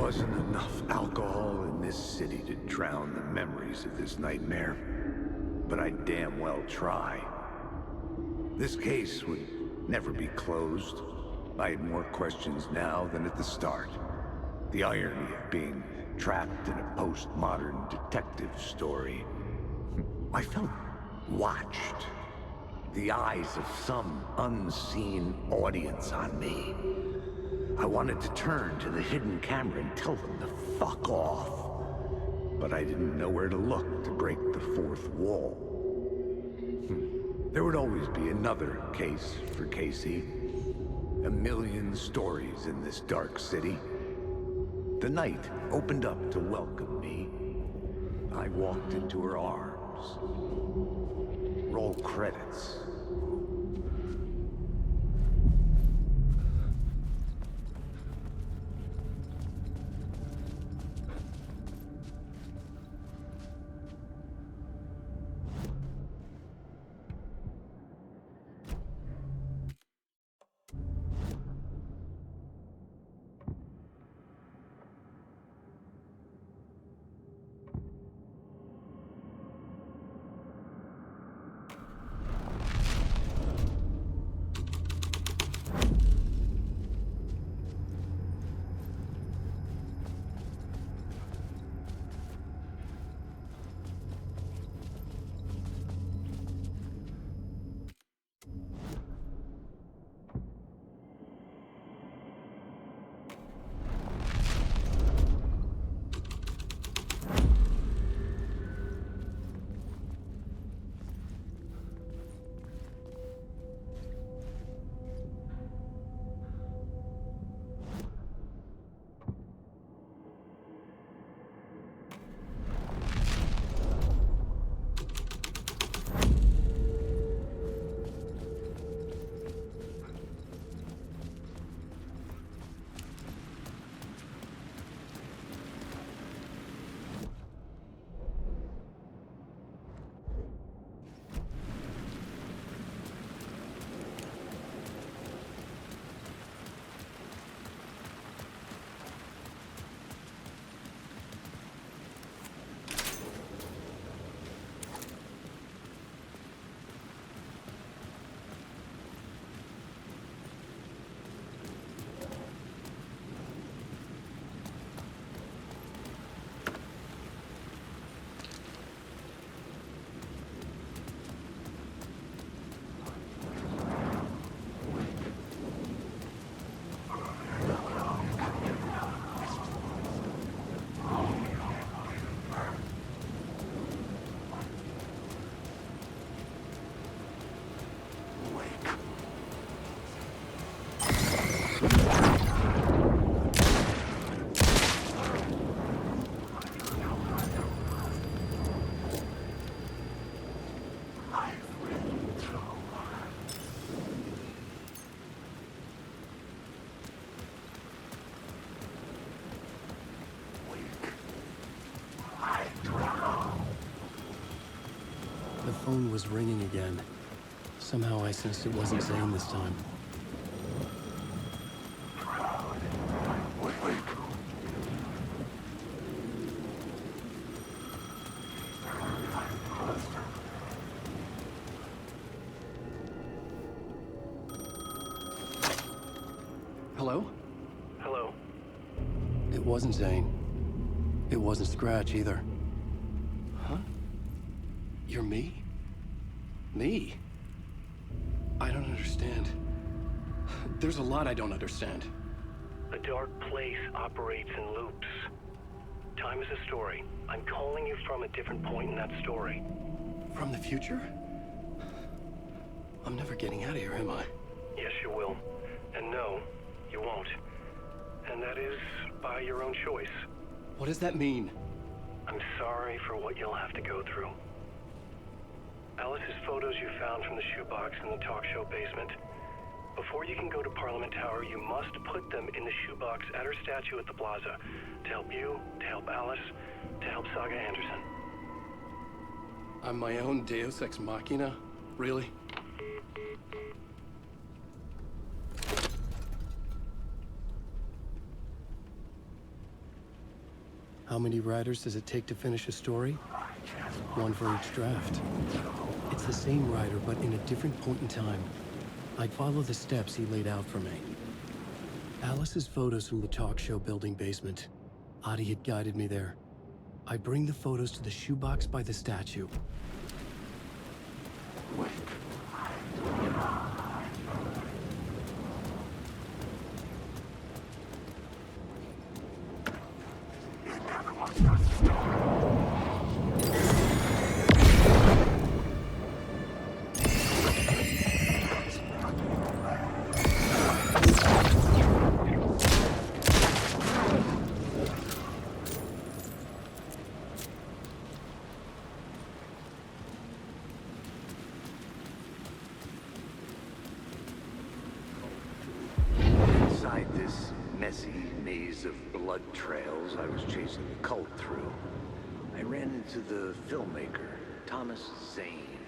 wasn't enough alcohol in this city to drown the memories of this nightmare, but I'd damn well try. This case would never be closed. I had more questions now than at the start. The irony of being trapped in a postmodern detective story. I felt watched. The eyes of some unseen audience on me. I wanted to turn to the hidden camera and tell them to fuck off. But I didn't know where to look to break the fourth wall. There would always be another case for Casey. A million stories in this dark city. The night opened up to welcome me. I walked into her arms. Roll credits. The phone was ringing again. Somehow I sensed it wasn't Zane this time. Hello? Hello? It wasn't Zane. It wasn't Scratch either. Huh? You're me? Me? I don't understand. There's a lot I don't understand. A dark place operates in loops. Time is a story. I'm calling you from a different point in that story. From the future? I'm never getting out of here, am I? Yes, you will. And no, you won't. And that is by your own choice. What does that mean? I'm sorry for what you'll have to go through. Alice's photos you found from the shoebox in the talk show basement. Before you can go to Parliament Tower, you must put them in the shoebox at her statue at the plaza. To help you, to help Alice, to help Saga Anderson. I'm my own Deus Ex Machina? Really? How many writers does it take to finish a story? One for each draft. It's the same writer, but in a different point in time. I'd follow the steps he laid out for me. Alice's photos from the talk show building basement. Adi had guided me there. I'd bring the photos to the shoebox by the statue. Inside this messy maze of blood trails I was chasing the cult through, I ran into the filmmaker, Thomas Zane,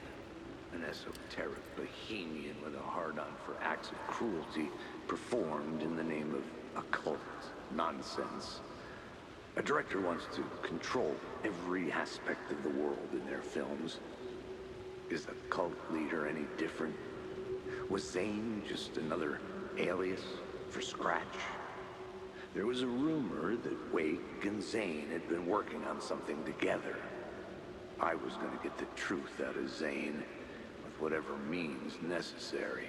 an esoteric bohemian with a hard-on for acts of cruelty performed in the name of occult nonsense. A director wants to control every aspect of the world in their films. Is the cult leader any different? Was Zane just another alias for Scratch? There was a rumor that Wake and Zane had been working on something together. I was going to get the truth out of Zane with whatever means necessary.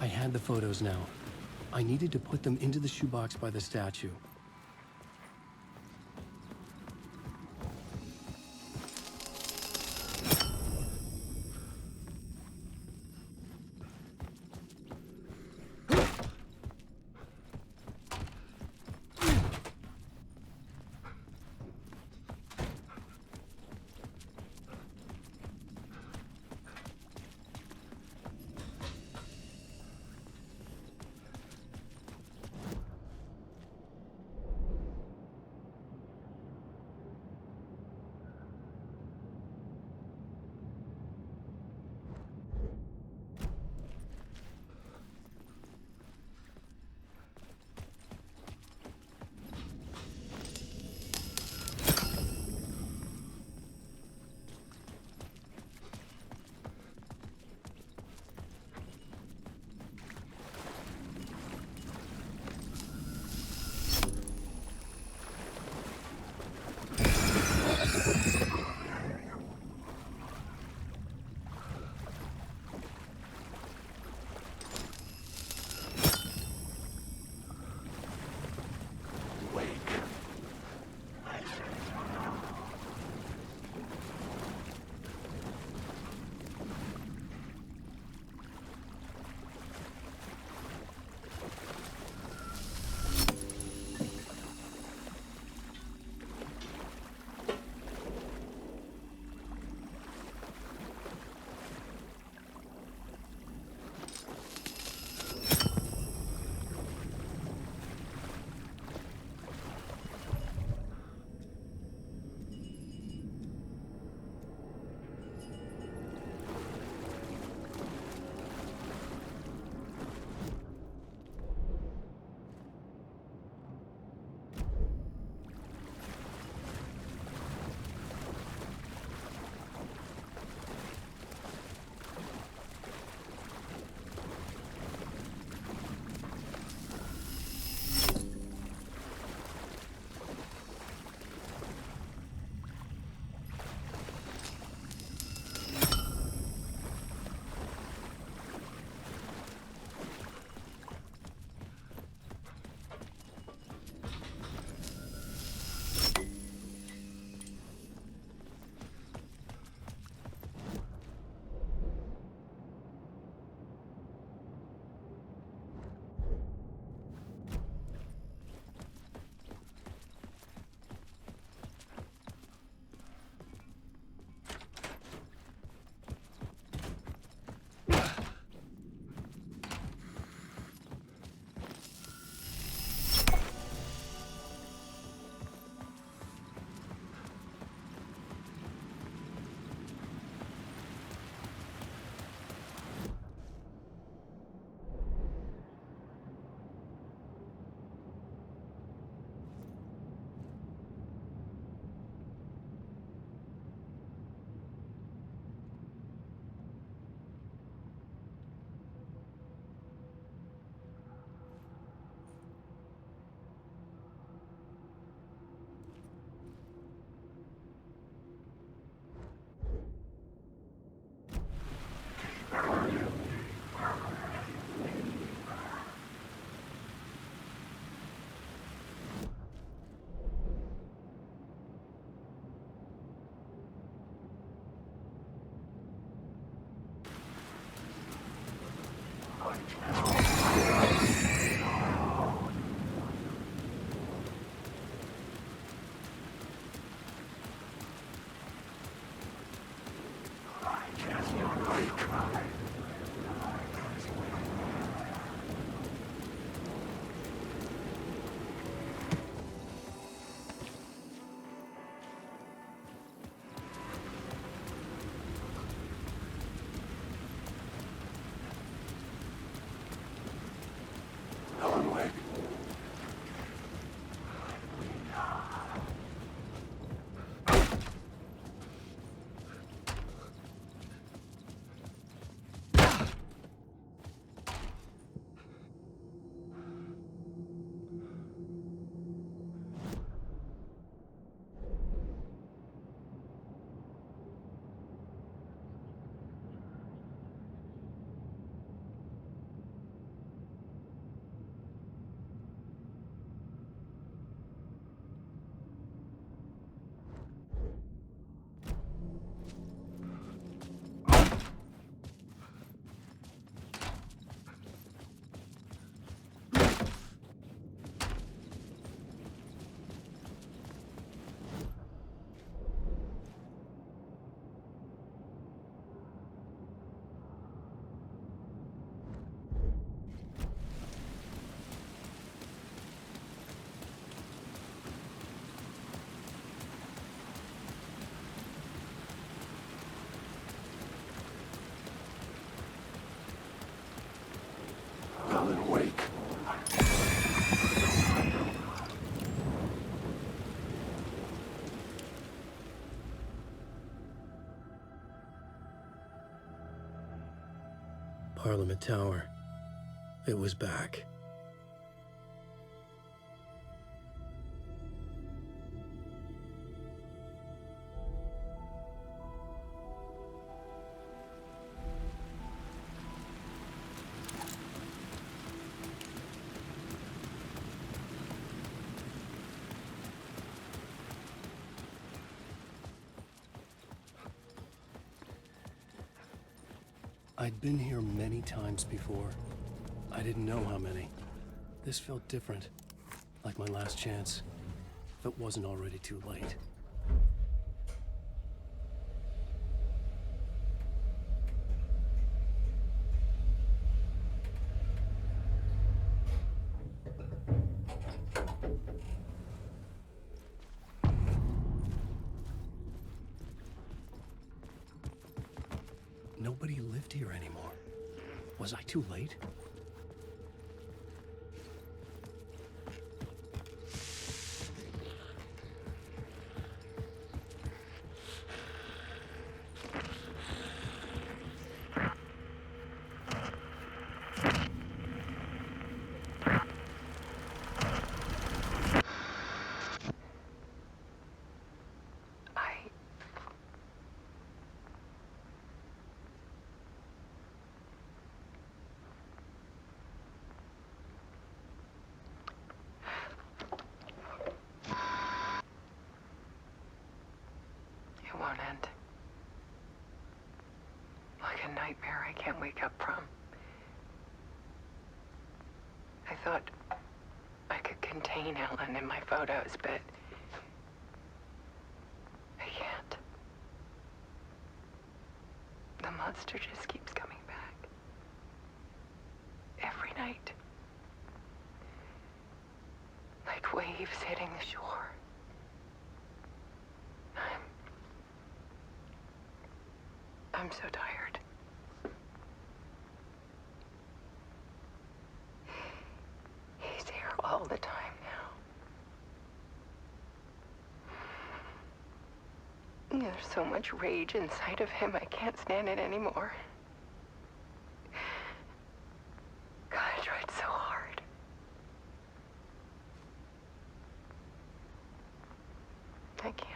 I had the photos now. I needed to put them into the shoebox by the statue. Parliament Tower. It was back. I'd been here many times before. I didn't know how many. This felt different, like my last chance, if it wasn't already too late. Nobody lived here anymore. Was I too late? It won't end. Like a nightmare I can't wake up from. I thought I could contain Ellen in my photos, but I can't. The monster just keeps coming back. Every night. Like waves hitting the shore. I'm so tired. He's here all the time now. There's so much rage inside of him, I can't stand it anymore. God, I tried so hard. I can't.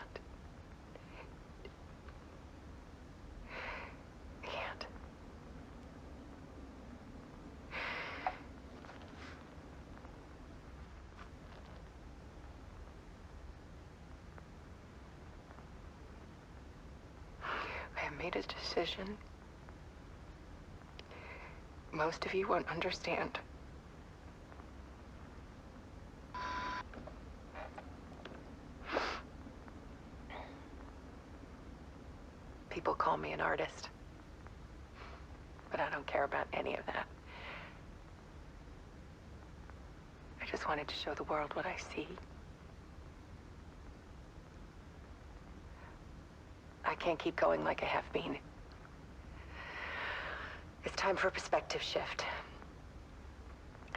Made a decision. Most of you won't understand. People call me an artist, but I don't care about any of that. I just wanted to show the world what I see. I can't keep going like I have been. It's time for a perspective shift.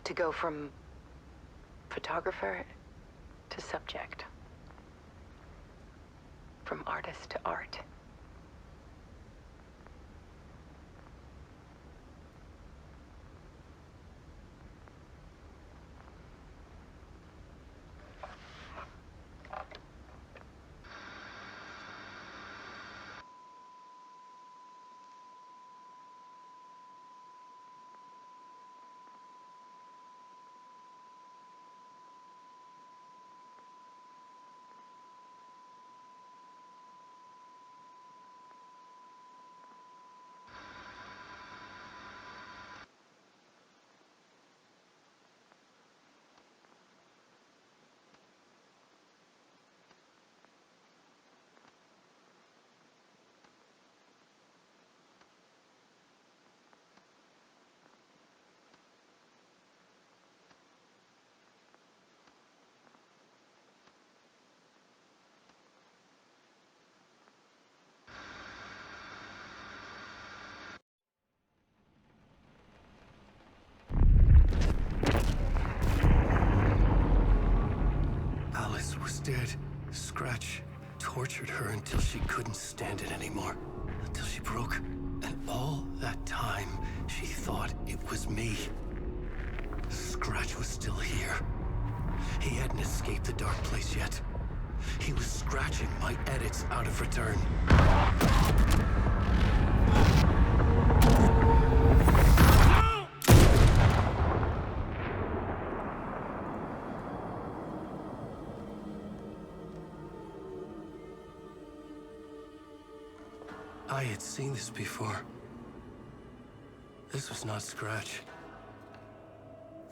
To go from photographer to subject. From artist to art. Dead. Scratch tortured her until she couldn't stand it anymore. Until she broke. And all that time, she thought it was me. Scratch was still here. He hadn't escaped the dark place yet. He was scratching my edits out of return. I had seen this before. This was not Scratch.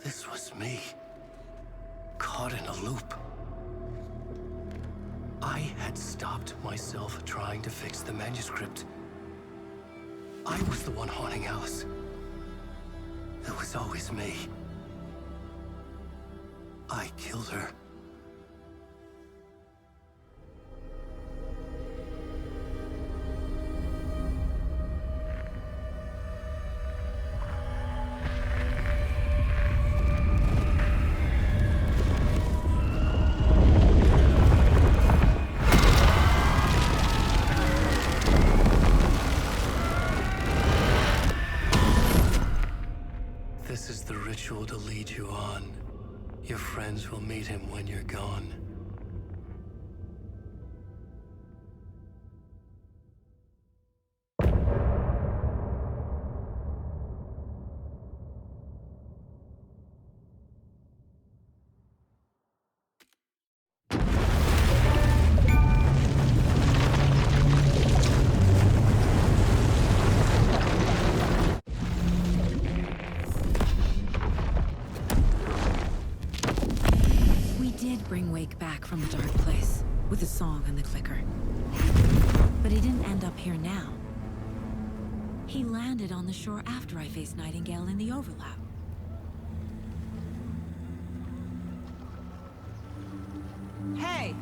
This was me. Caught in a loop. I had stopped myself trying to fix the manuscript. I was the one haunting Alice. It was always me. I killed her. This is the ritual to lead you on. Your friends will meet him when you're gone. Bring Wake back from the dark place with the song and the clicker. But he didn't end up here now. He landed on the shore after I faced Nightingale in the overlap. Hey!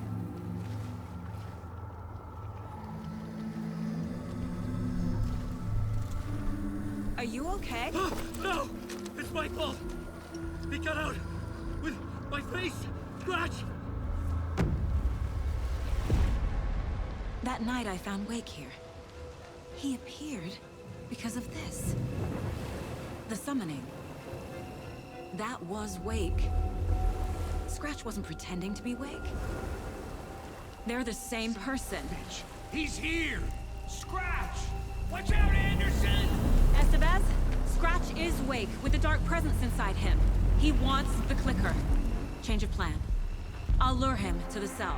Are you okay? No! It's my fault! He got out with my face! Scratch! That night I found Wake here. He appeared because of this. The summoning. That was Wake. Scratch wasn't pretending to be Wake. They're the same person. He's here! Scratch! Watch out, Anderson! Estevez, Scratch is Wake with the dark presence inside him. He wants the clicker. Change of plan. I'll lure him to the cell.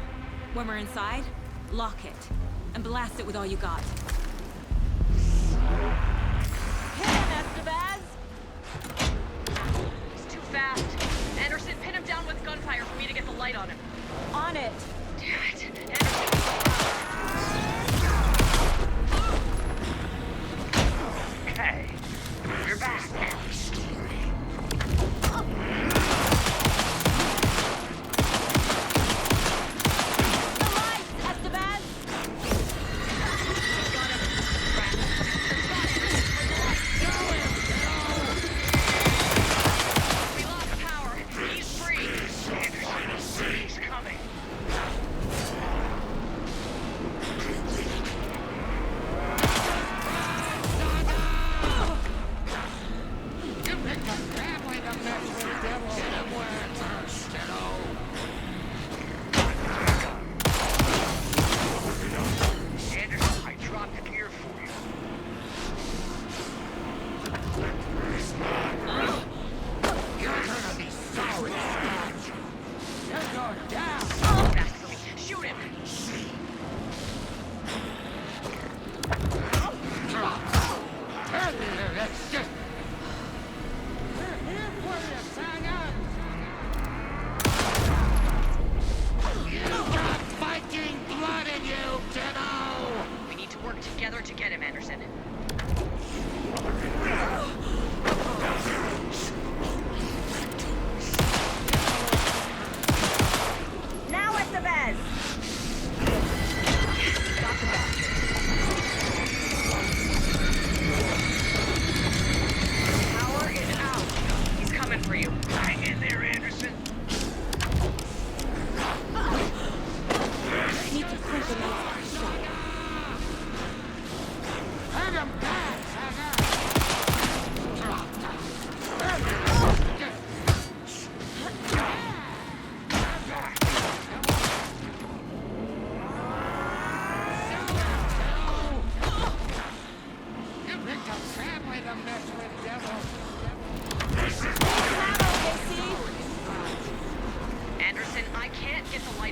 When we're inside, lock it, and blast it with all you got. Hit him, Estevez! He's too fast. Anderson, pin him down with gunfire for me to get the light on him. On it! Damn it. Anderson. Okay, we're back.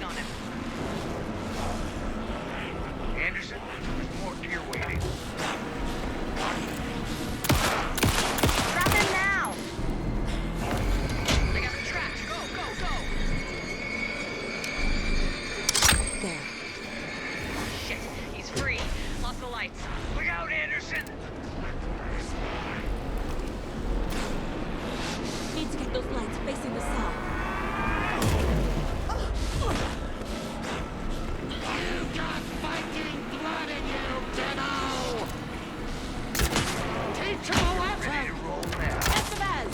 on him. Anderson, there's more gear waiting. Trap him now! I got him tracked. Go, go, go! There. Shit, he's free. Lost the lights. Look out, Anderson! Need to get those lights facing the cell. You got fighting blood in you, kiddo! Teach him a weapon! Ready to roll now. Estevez!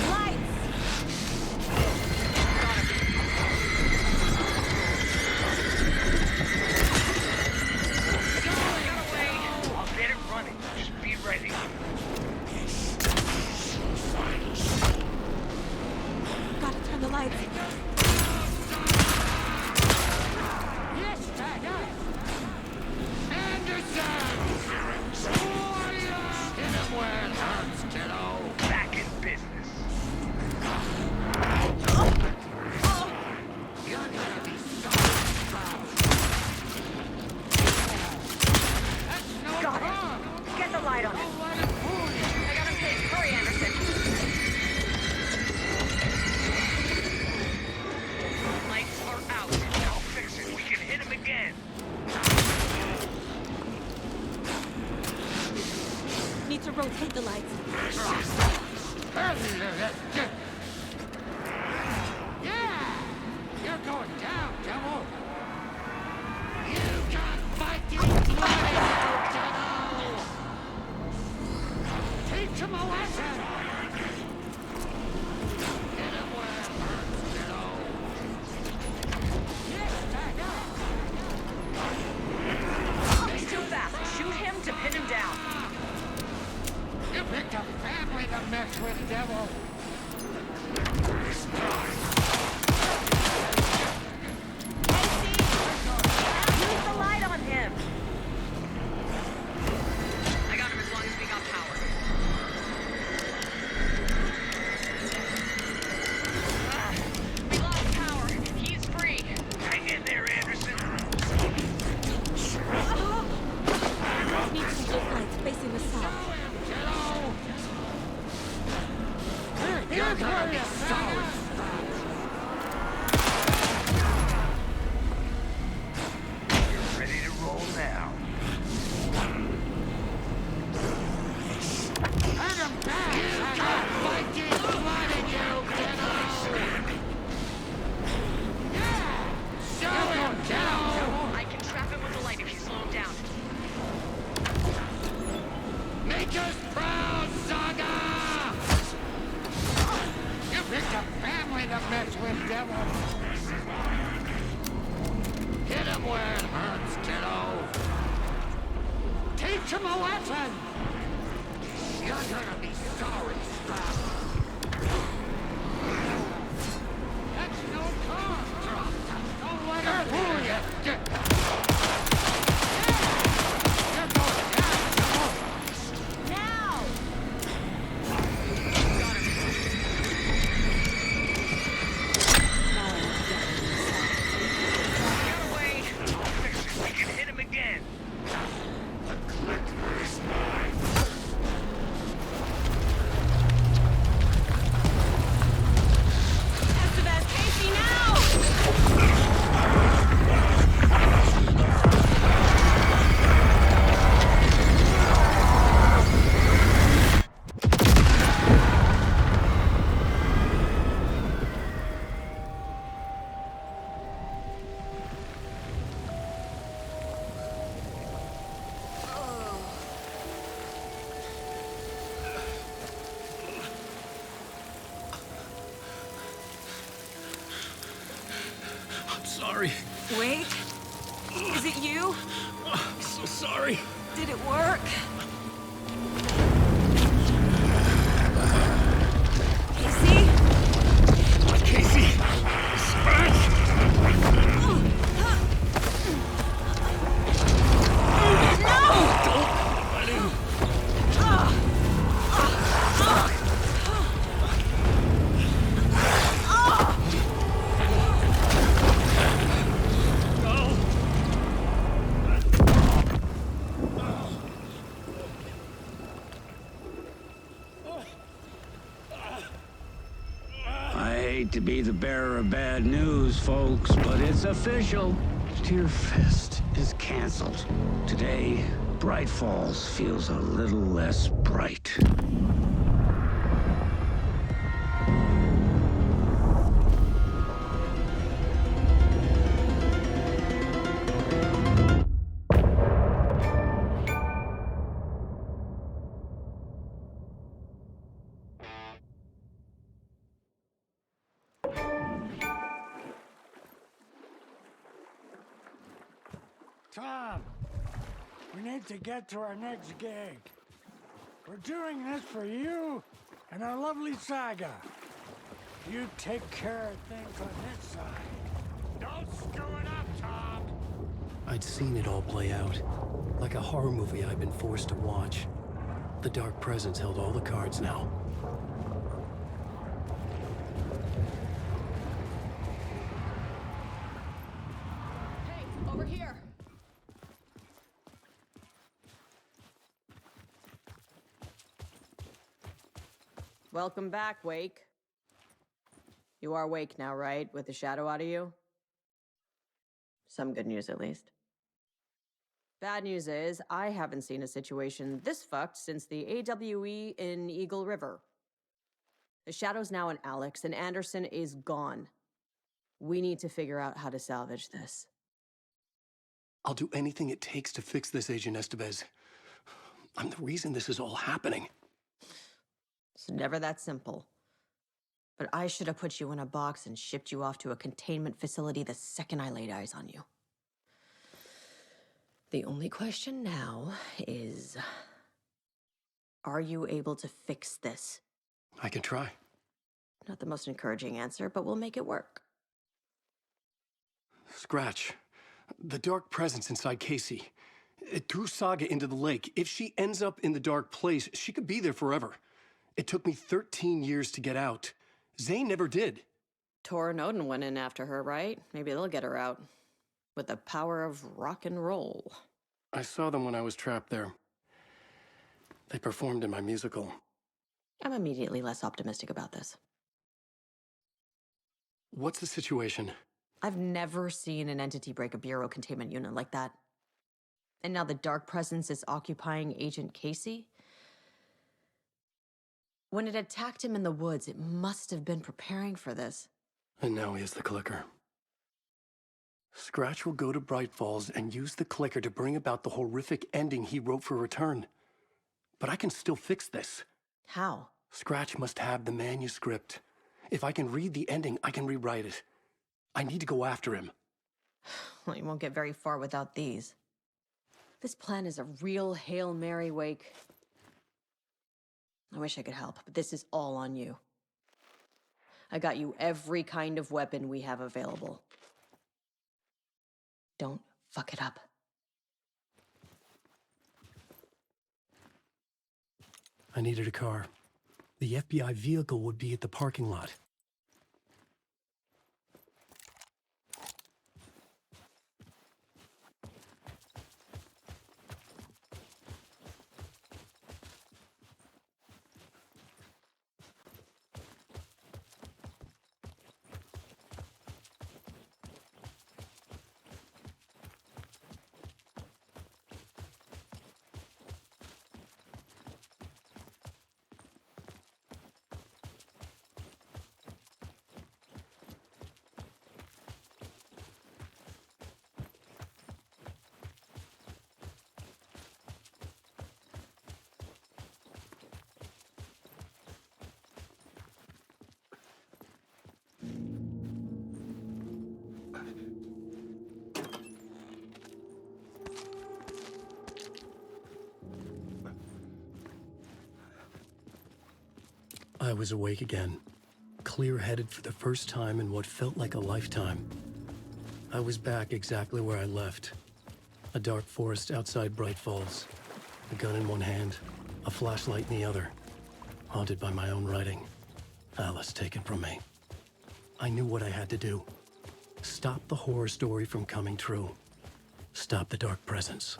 Lights! Got away. I'll get it running. Just be ready. Gotta turn the lights. Yes, Tiger! Anderson! Warrior! Hit him where it hurts, kiddo! Back in business. You're gonna be sorry, Sprout. That's no Got it. car! Get the light on him. Don't let him fool you! I got him taped. Hurry, Anderson. Lights are out. I'll fix it. We can hit him again. Need to rotate the lights. Yeah! You're going down, devil! You got fighting blood in you, kiddo! Teach him a lesson! Hit him where it hurts, kiddo! Yes, Tiger! He's too fast. Shoot him to pin him down. You picked a family to mess with, devil! Use the light on him. I got him as long as we got power. We lost power. He's free. Hang in there, Anderson! Need to get those lights facing the cell. You're gonna be sorry! You're ready to roll now. Let him back! You got fighting blood in you, kiddo! Yeah! Show him, kiddo! I can trap him with the light if you slow him down. Make us proud, Saga! You picked a family to mess with, devil! Hit him where it hurts, kiddo! Teach him a lesson! You're gonna be sorry, Scrap! That's no car! Don't let him fool you! You're going down, devil! Now! Get away! I'll fix it. We can hit him again! Estevez, Casey, now! I'm sorry. Wait. Is it you? I'm so sorry. Did it work? Casey? Casey! to be the bearer of bad news, folks, but it's official. Tear Fest is canceled. Today, Bright Falls feels a little less bright. Tom, we need to get to our next gig. We're doing this for you and our lovely Saga. You take care of things on this side. Don't screw it up, Tom! I'd seen it all play out. Like a horror movie I'd been forced to watch. The Dark Presence held all the cards now. Hey, over here! Welcome back, Wake. You are Wake now, right? With the shadow out of you? Some good news, at least. Bad news is, I haven't seen a situation this fucked since the AWE in Eagle River. The shadow's now in Alex, and Anderson is gone. We need to figure out how to salvage this. I'll do anything it takes to fix this, Agent Estevez. I'm the reason this is all happening. It's never that simple. But I should have put you in a box and shipped you off to a containment facility the second I laid eyes on you. The only question now is, are you able to fix this? I can try. Not the most encouraging answer, but we'll make it work. Scratch. The Dark Presence inside Casey. It threw Saga into the lake. If she ends up in the dark place, she could be there forever. It took me 13 years to get out. Zane never did. Tor and Odin went in after her, right? Maybe they'll get her out. With the power of rock and roll. I saw them when I was trapped there. They performed in my musical. I'm immediately less optimistic about this. What's the situation? I've never seen an entity break a bureau containment unit like that. And now the Dark Presence is occupying Agent Casey? When it attacked him in the woods, it must have been preparing for this. And now he has the clicker. Scratch will go to Bright Falls and use the clicker to bring about the horrific ending he wrote for Return. But I can still fix this. How? Scratch must have the manuscript. If I can read the ending, I can rewrite it. I need to go after him. Well, you won't get very far without these. This plan is a real Hail Mary, Wake. I wish I could help, but this is all on you. I got you every kind of weapon we have available. Don't fuck it up. I needed a car. The FBI vehicle would be at the parking lot. I was awake again, clear-headed for the first time in what felt like a lifetime. I was back exactly where I left. A dark forest outside Bright Falls. A gun in one hand, a flashlight in the other. Haunted by my own writing. Alice taken from me. I knew what I had to do. Stop the horror story from coming true. Stop the Dark Presence.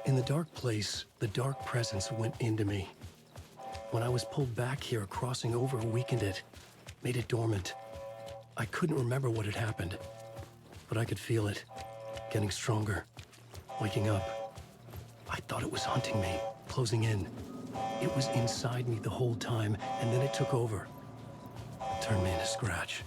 In the dark place, the dark presence went into me. When I was pulled back here, crossing over weakened it, made it dormant. I couldn't remember what had happened, but I could feel it, getting stronger, waking up. I thought it was hunting me, closing in. It was inside me the whole time, and then it took over. It turned me into Scratch.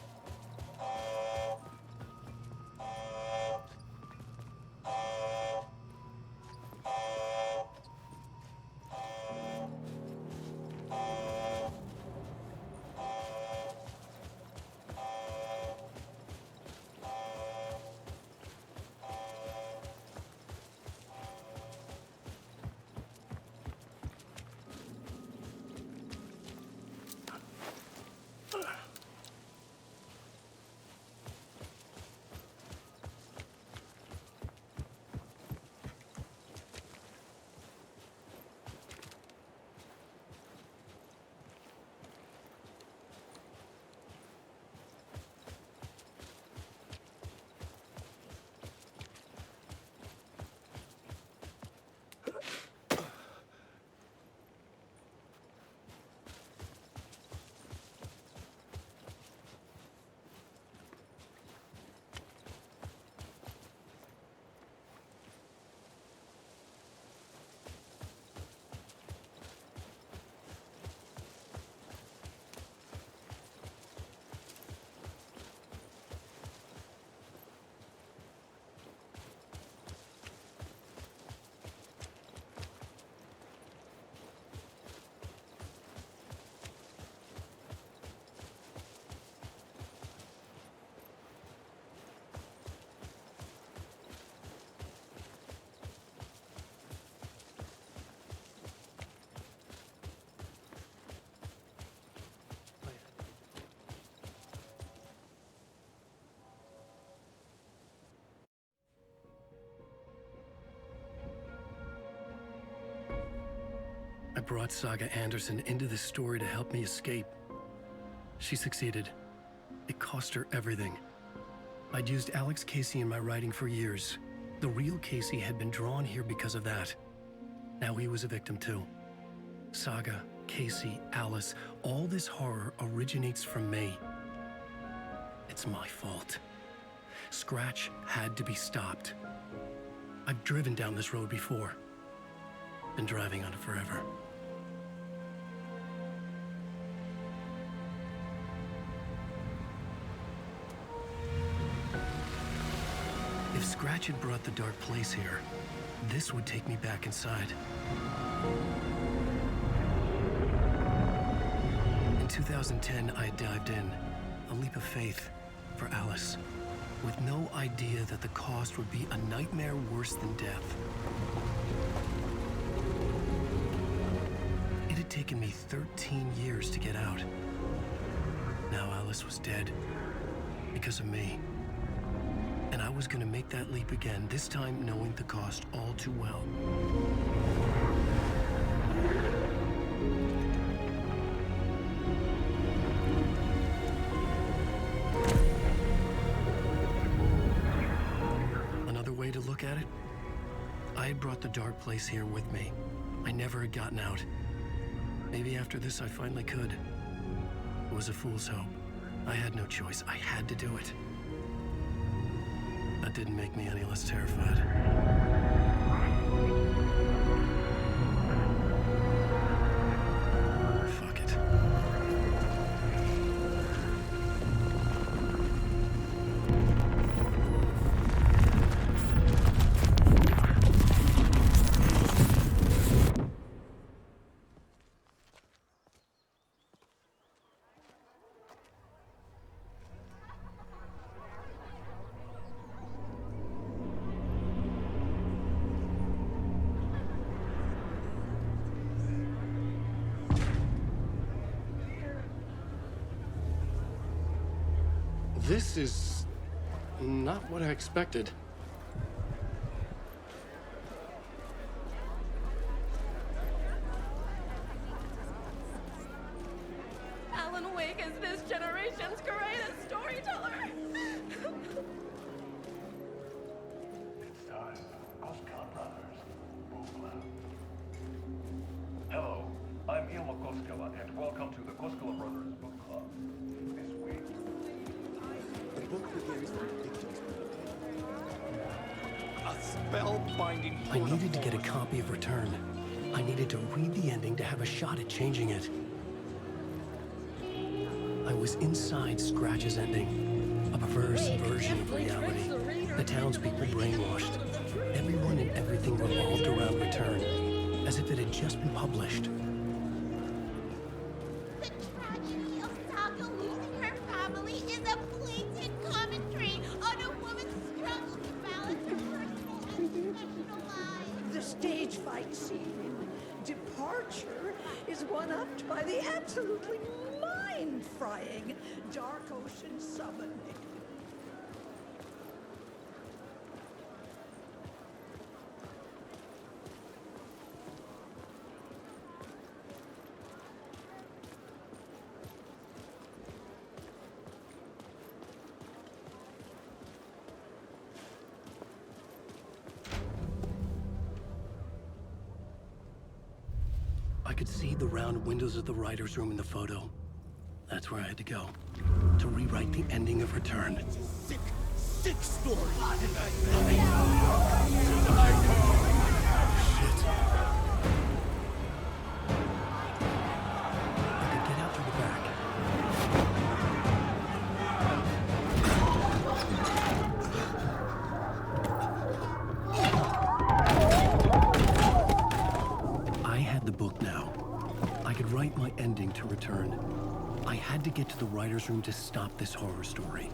I brought Saga Anderson into this story to help me escape. She succeeded. It cost her everything. I'd used Alex Casey in my writing for years. The real Casey had been drawn here because of that. Now he was a victim too. Saga, Casey, Alice, all this horror originates from me. It's my fault. Scratch had to be stopped. I've driven down this road before. Been driving on it forever. If Scratch had brought the dark place here, this would take me back inside. In 2010, I dived in, a leap of faith for Alice, with no idea that the cost would be a nightmare worse than death. It had taken me 13 years to get out. Now Alice was dead, because of me. And I was gonna make that leap again, this time knowing the cost all too well. Another way to look at it, I had brought the dark place here with me. I never had gotten out. Maybe after this I finally could. It was a fool's hope. I had no choice. I had to do it. That didn't make me any less terrified. Fuck it. This is not what I expected. Alan Wake is this generation's greatest storyteller. It's time for Koska Brothers Book Club. Hello, I'm Ilmo Koskela, and welcome to the Koskela Brothers Book Club. This week, the book begins with pictures. A spellbinding. I needed to get a copy of Return. I needed to read the ending to have a shot at changing it. I was inside Scratch's ending, a perverse version of reality. The townspeople brainwashed. Everyone and everything revolved around Return, as if it had just been published. The tragedy of Saga losing her family is a blatant commentary on a woman's struggle to balance her personal and professional lives. The stage fight scene in Departure is one-upped by the absolutely mind-frying Dark Ocean Summoning. I could see the round windows of the writer's room in the photo. That's where I had to go, to rewrite the ending of Return. It's a sick, sick story. Shit. I could get out through the back. I had the book now. I could write my ending to Return. I had to get to the writer's room to stop this horror story.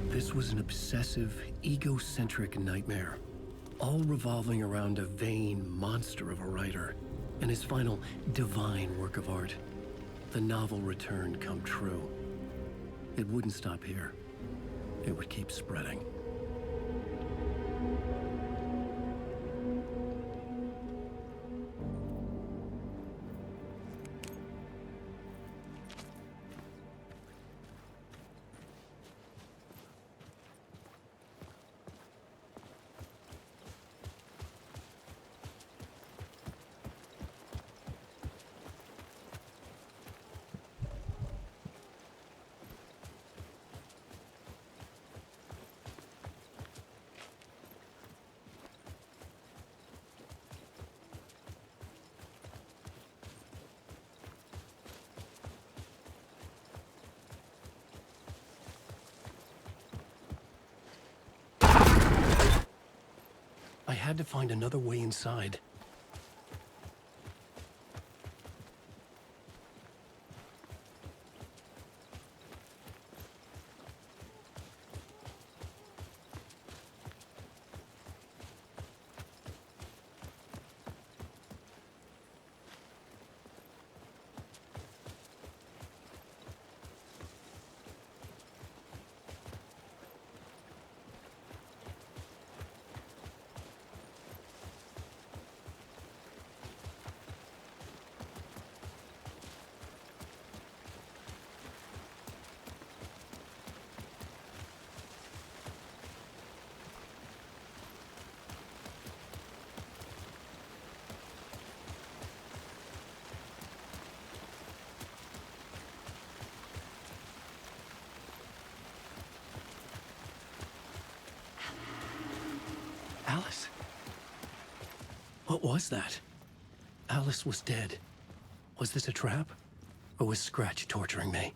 This was an obsessive, egocentric nightmare, all revolving around a vain monster of a writer and his final divine work of art, the novel Return come true. It wouldn't stop here. It would keep spreading. had to find another way inside. Alice? What was that? Alice was dead. Was this a trap? Or was Scratch torturing me?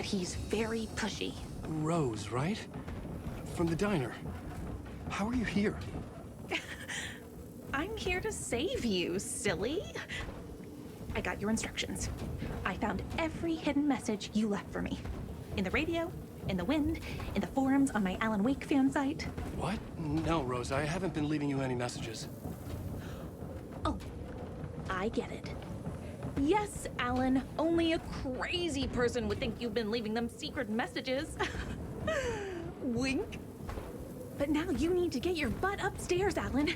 He's very pushy. Rose, right? From the diner. How are you here? I'm here to save you, silly. I got your instructions. I found every hidden message you left for me. In the radio, in the wind, in the forums on my Alan Wake fan site. What? No, Rose, I haven't been leaving you any messages. Oh, I get it. Yes, Alan, only a crazy person would think you've been leaving them secret messages. Wink. But now you need to get your butt upstairs, Alan.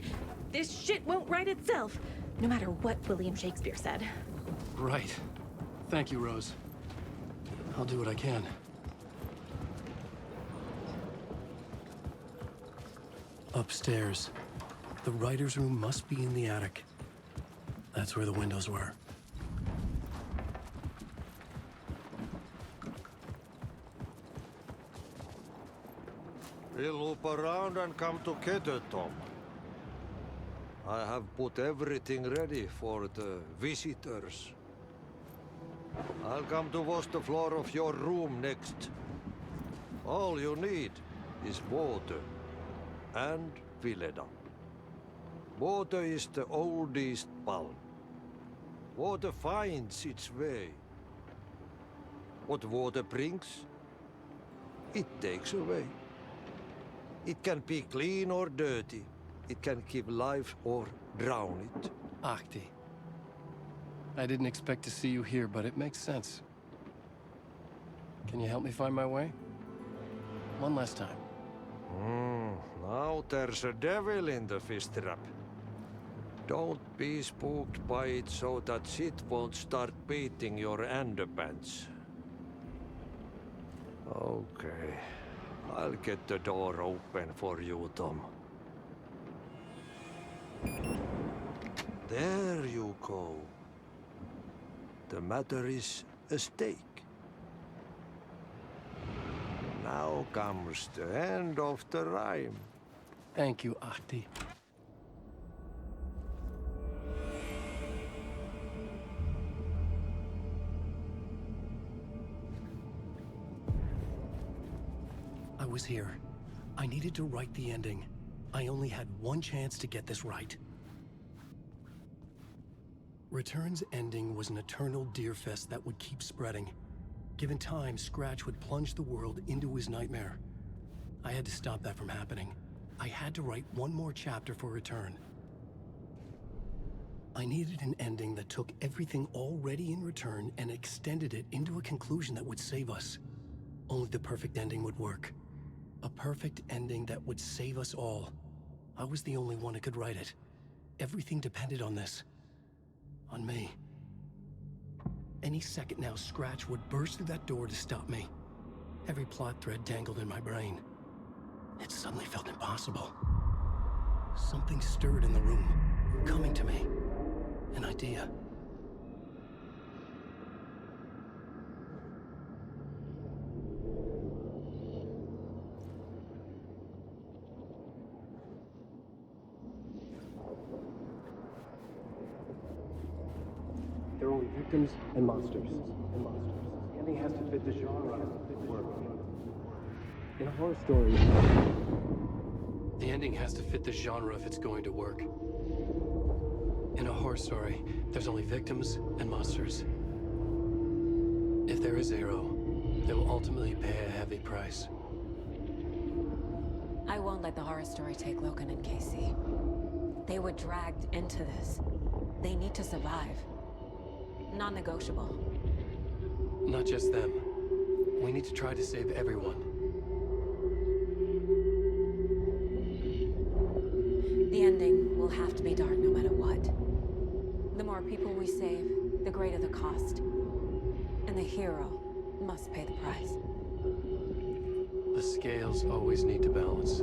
This shit won't right itself, no matter what William Shakespeare said. Right. Thank you, Rose. I'll do what I can. Upstairs. The writer's room must be in the attic. That's where the windows were. We'll loop around and come together, Tom. I have put everything ready for the visitors. I'll come to wash the floor of your room next. All you need is water and Vileda. Water is the oldest bulb. Water finds its way. What water brings, it takes away. It can be clean or dirty. It can keep life or drown it. Ahti. I didn't expect to see you here, but it makes sense. Can you help me find my way? One last time. Now there's a devil in the fish trap. Don't be spooked by it so that shit won't start beating your underpants. Okay. I'll get the door open for you, Tom. There you go. The matter is a stake. Now comes the end of the rhyme. Thank you, Ahti. I was here. I needed to write the ending. I only had one chance to get this right. Return's ending was an eternal deerfest that would keep spreading. Given time, Scratch would plunge the world into his nightmare. I had to stop that from happening. I had to write one more chapter for Return. I needed an ending that took everything already in Return and extended it into a conclusion that would save us. Only the perfect ending would work. A perfect ending that would save us all. I was the only one who could write it. Everything depended on this. On me. Any second now, Scratch would burst through that door to stop me. Every plot thread tangled in my brain. It suddenly felt impossible. Something stirred in the room, coming to me. An idea. There are only victims and monsters. The ending has to fit the genre of work. In a horror story, the ending has to fit the genre if it's going to work. In a horror story, there's only victims and monsters. If there is Arrow, they will ultimately pay a heavy price. I won't let the horror story take Logan and Casey. They were dragged into this. They need to survive. Non-negotiable. Not just them. We need to try to save everyone. The ending will have to be dark no matter what. The more people we save, the greater the cost. And the hero must pay the price. The scales always need to balance.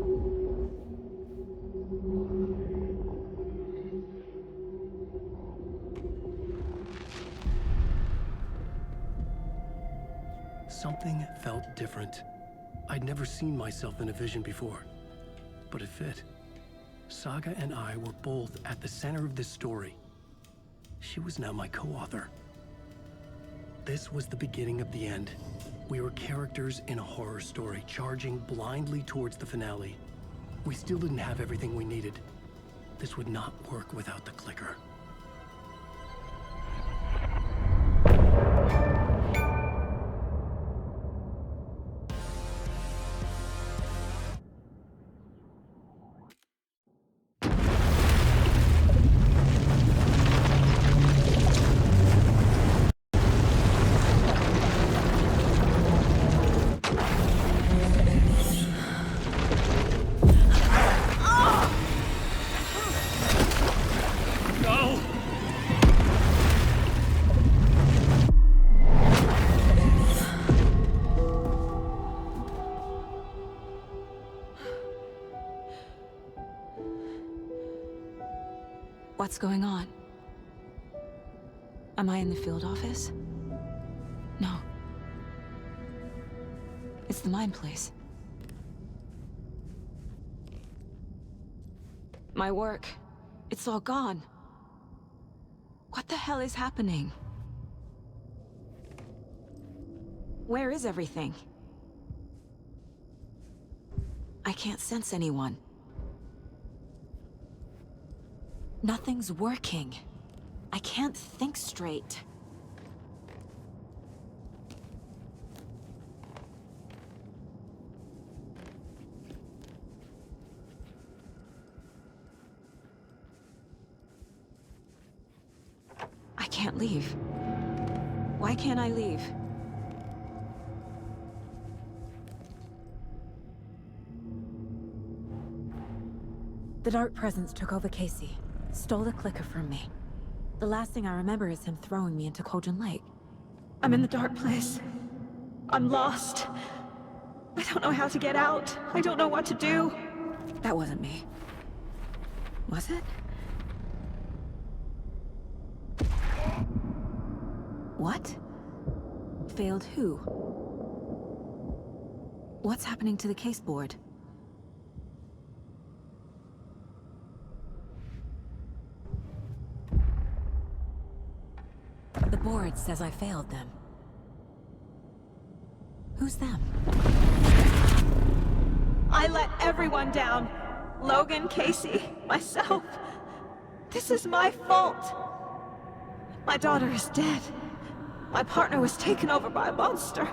Something felt different. I'd never seen myself in a vision before, but it fit. Saga and I were both at the center of this story. She was now my co-author. This was the beginning of the end. We were characters in a horror story, charging blindly towards the finale. We still didn't have everything we needed. This would not work without the clicker. What's going on? Am I in the field office? No. It's the mine place. My work, it's all gone. What the hell is happening? Where is everything? I can't sense anyone. Nothing's working. I can't think straight. I can't leave. Why can't I leave? The dark presence took over Casey. Stole the clicker from me. The last thing I remember is him throwing me into Cauldron Lake. I'm in the dark place. I'm lost. I don't know how to get out. I don't know what to do. That wasn't me. Was it? What? Failed who? What's happening to the case board? The board says I failed them. Who's them? I let everyone down. Logan, Casey, myself. This is my fault. My daughter is dead. My partner was taken over by a monster.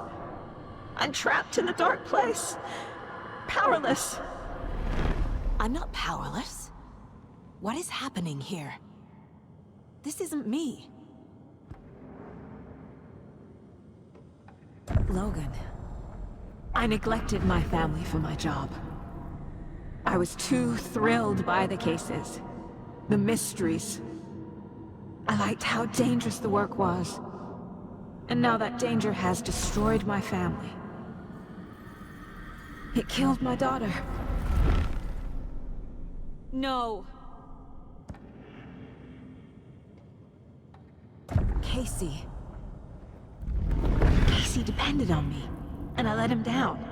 I'm trapped in a dark place. Powerless. I'm not powerless. What is happening here? This isn't me. Logan, I neglected my family for my job. I was too thrilled by the cases, the mysteries. I liked how dangerous the work was. And now that danger has destroyed my family. It killed my daughter. No. Casey. Casey depended on me, and I let him down.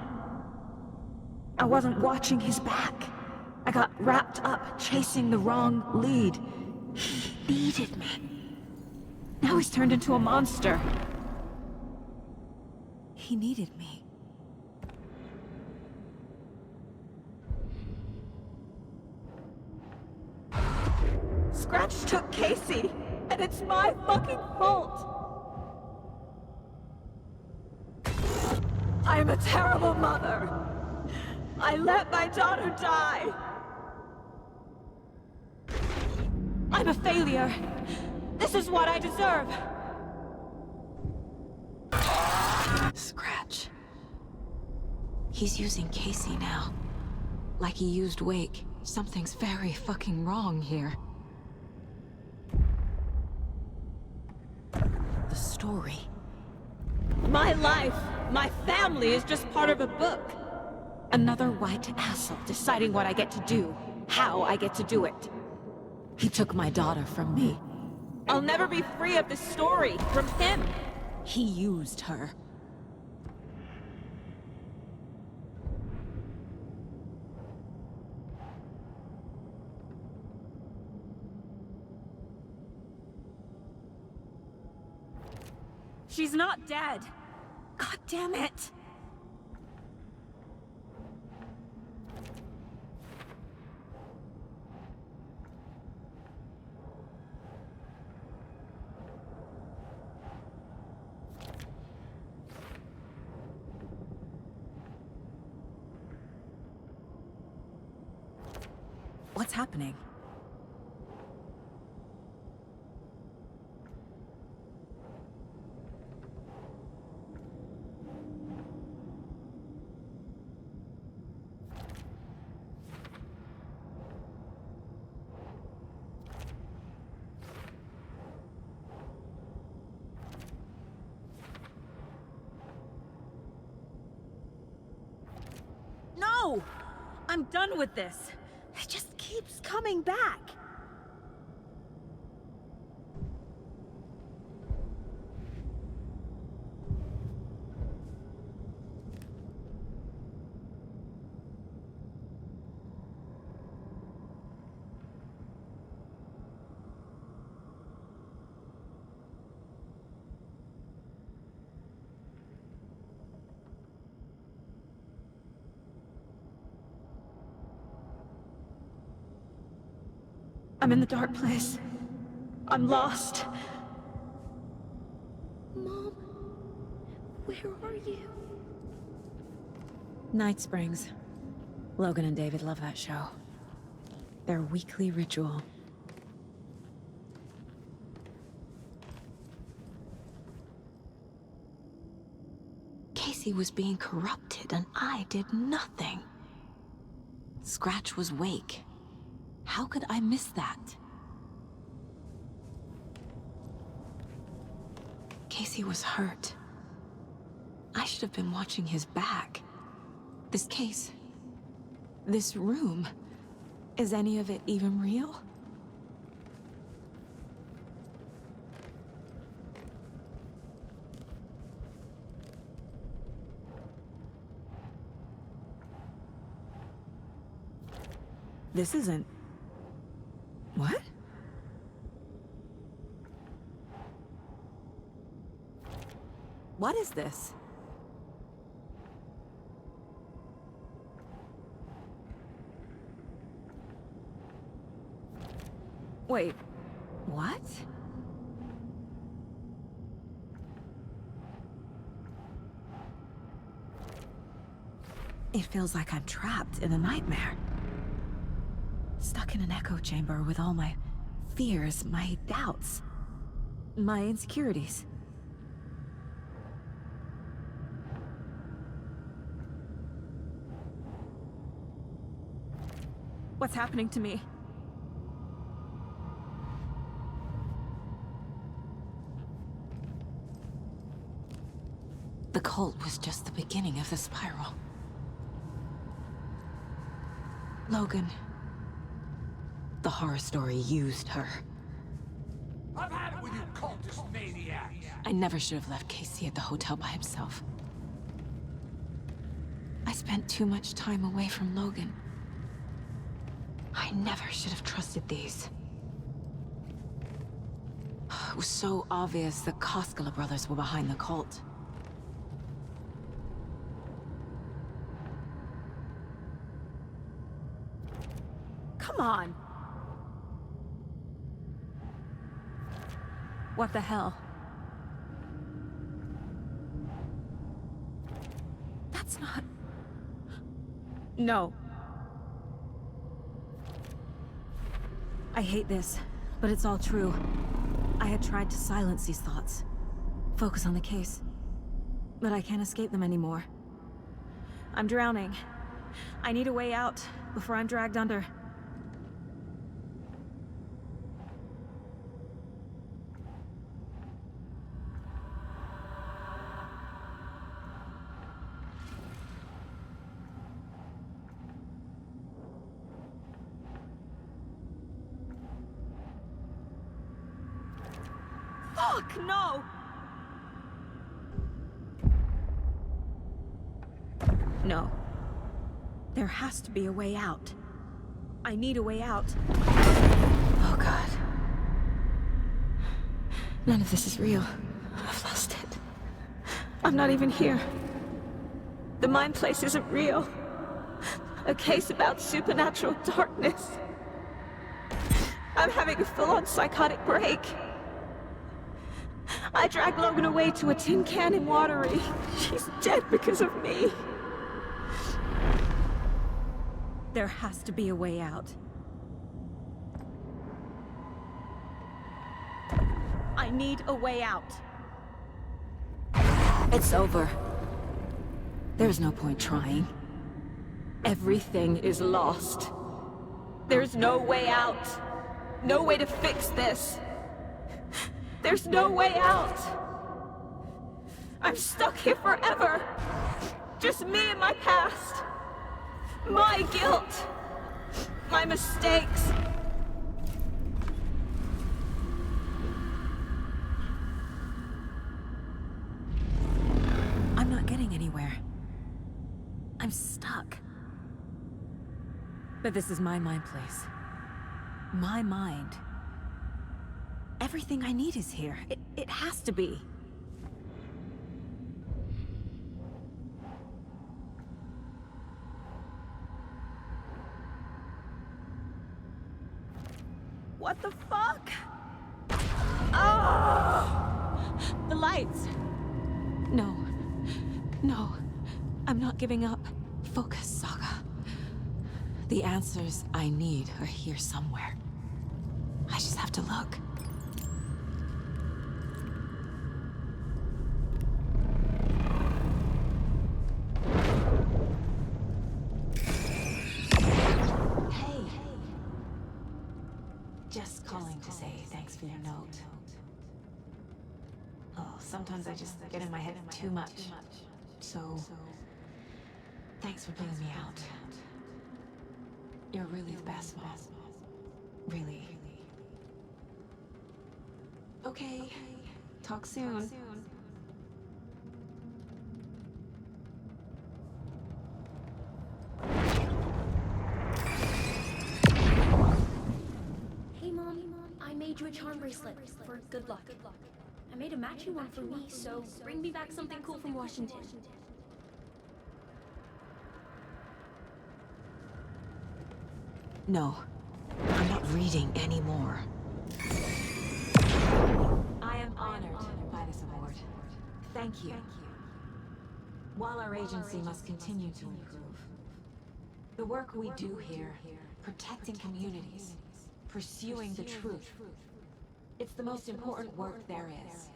I wasn't watching his back. I got wrapped up chasing the wrong lead. He needed me. Now he's turned into a monster. He needed me. Scratch took Casey, and it's my fucking fault. I'm a terrible mother. I let my daughter die. I'm a failure. This is what I deserve. Scratch. He's using Casey now. Like he used Wake. Something's very fucking wrong here. The story. My life, my family is just part of a book. Another white asshole deciding what I get to do, how I get to do it. He took my daughter from me. I'll never be free of this story from him. He used her. She's not dead. God damn it. What's happening? No! I'm done with this. It just keeps coming back. I'm in the dark place. I'm lost. Mom, where are you? Night Springs. Logan and David love that show. Their weekly ritual. Casey was being corrupted and I did nothing. Scratch was Wake. How could I miss that? Casey was hurt. I should have been watching his back. This case, this room, is any of it even real? This isn't... What? What is this? Wait, what? It feels like I'm trapped in a nightmare. Stuck in an echo chamber with all my fears, my doubts, my insecurities. What's happening to me? The cult was just the beginning of the spiral. Logan. The horror story used her. I've had it with you cultist maniacs! I never should have left Casey at the hotel by himself. I spent too much time away from Logan. I never should have trusted these. It was so obvious the Koskela brothers were behind the cult. Come on! What the hell? That's not... No. I hate this, but it's all true. I had tried to silence these thoughts. Focus on the case. But I can't escape them anymore. I'm drowning. I need a way out before I'm dragged under. Fuck, no! No. There has to be a way out. I need a way out. Oh, God. None of this is real. I've lost it. I'm not even here. The mind place isn't real. A case about supernatural darkness. I'm having a full-on psychotic break. I dragged Logan away to a tin can in Watery. She's dead because of me. There has to be a way out. I need a way out. It's over. There's no point trying. Everything is lost. There's no way out. No way to fix this. There's no way out. I'm stuck here forever. Just me and my past. My guilt. My mistakes. I'm not getting anywhere. I'm stuck. But this is my mind place. My mind. Everything I need is here. It has to be. What the fuck? Oh! The lights! No. No. I'm not giving up. Focus, Saga. The answers I need are here somewhere. I just have to look. Hey. Just calling to say thanks for your note. Oh, sometimes I just get in my head too much. So, thanks for bringing me out. You're really the best, Mom. Really. Okay. Talk soon. Hey, Mom. I made you a charm bracelet for good luck. I made a matching one for me, so bring me back something cool from Washington. No. I'm not reading anymore. Thank you. While our agency must continue to improve, the work we do here, protecting communities, pursuing the truth, it's the most important work there is.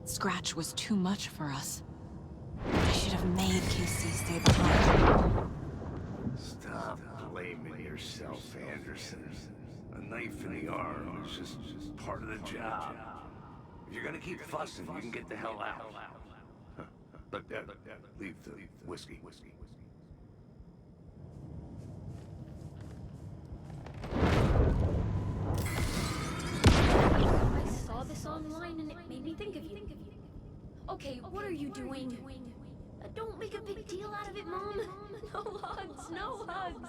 Scratch was too much for us. I should have made Casey stay behind. Stop blaming yourself, Anderson. A knife in the arm is just part of the job. If you're gonna keep fussing, you can get the hell out. But leave the whiskey. I saw this online and it made me think of you. Okay, what are you doing? Don't make a big deal out of it, Mom. No hugs, no hugs.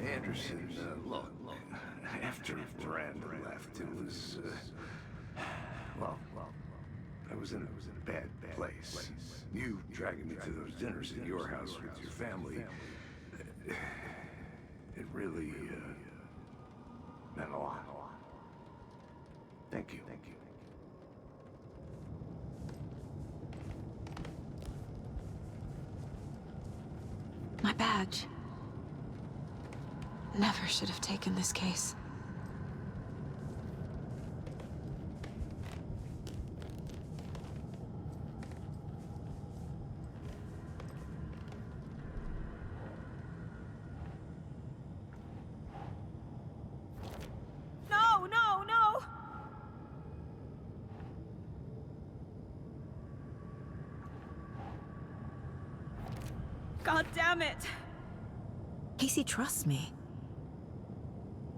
Anderson, look, after Miranda left, it was, well, I was in a bad place. You dragging me to those dinners at your house with your family, it really, meant a lot. Thank you. My badge. Never should have taken this case. No! God damn it! Casey trusts me.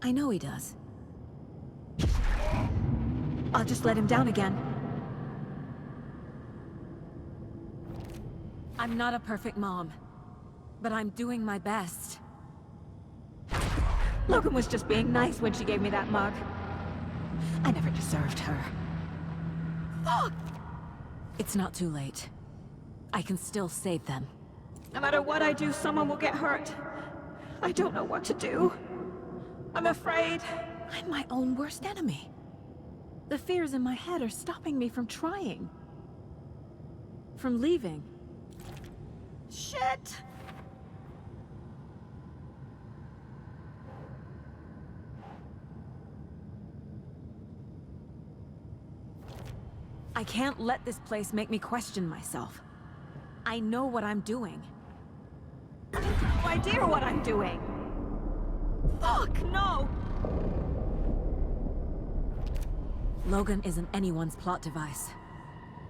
I know he does. I'll just let him down again. I'm not a perfect mom, but I'm doing my best. Logan was just being nice when she gave me that mug. I never deserved her. Fuck! It's not too late. I can still save them. No matter what I do, someone will get hurt. I don't know what to do. I'm afraid. I'm my own worst enemy. The fears in my head are stopping me from trying. From leaving. Shit! I can't let this place make me question myself. I know what I'm doing. I have no idea what I'm doing. Fuck, no! Logan isn't anyone's plot device.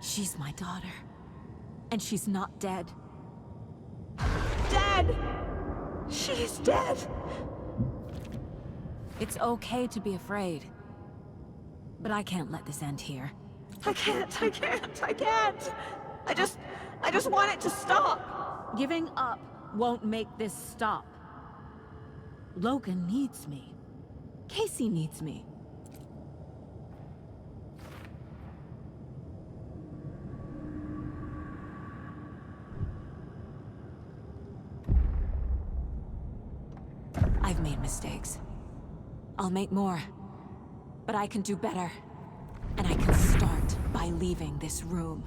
She's my daughter. And she's not dead. Dead! She's dead! It's okay to be afraid. But I can't let this end here. I can't. I just want it to stop. Giving up won't make this stop. Logan needs me. Casey needs me. I've made mistakes. I'll make more. But I can do better. And I can start by leaving this room.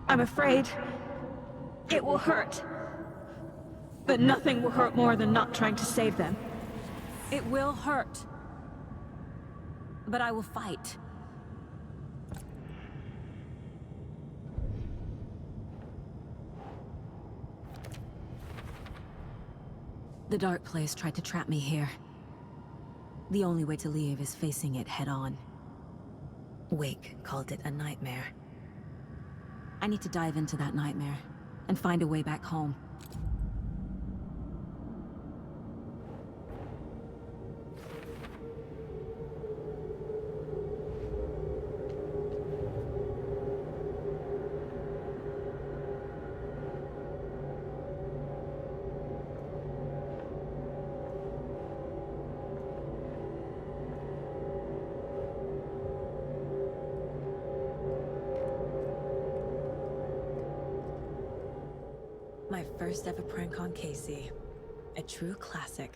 I'm afraid it will hurt. But nothing will hurt more than not trying to save them. It will hurt. But I will fight. The dark place tried to trap me here. The only way to leave is facing it head-on. Wake called it a nightmare. I need to dive into that nightmare and find a way back home. My first ever prank on Casey. A true classic.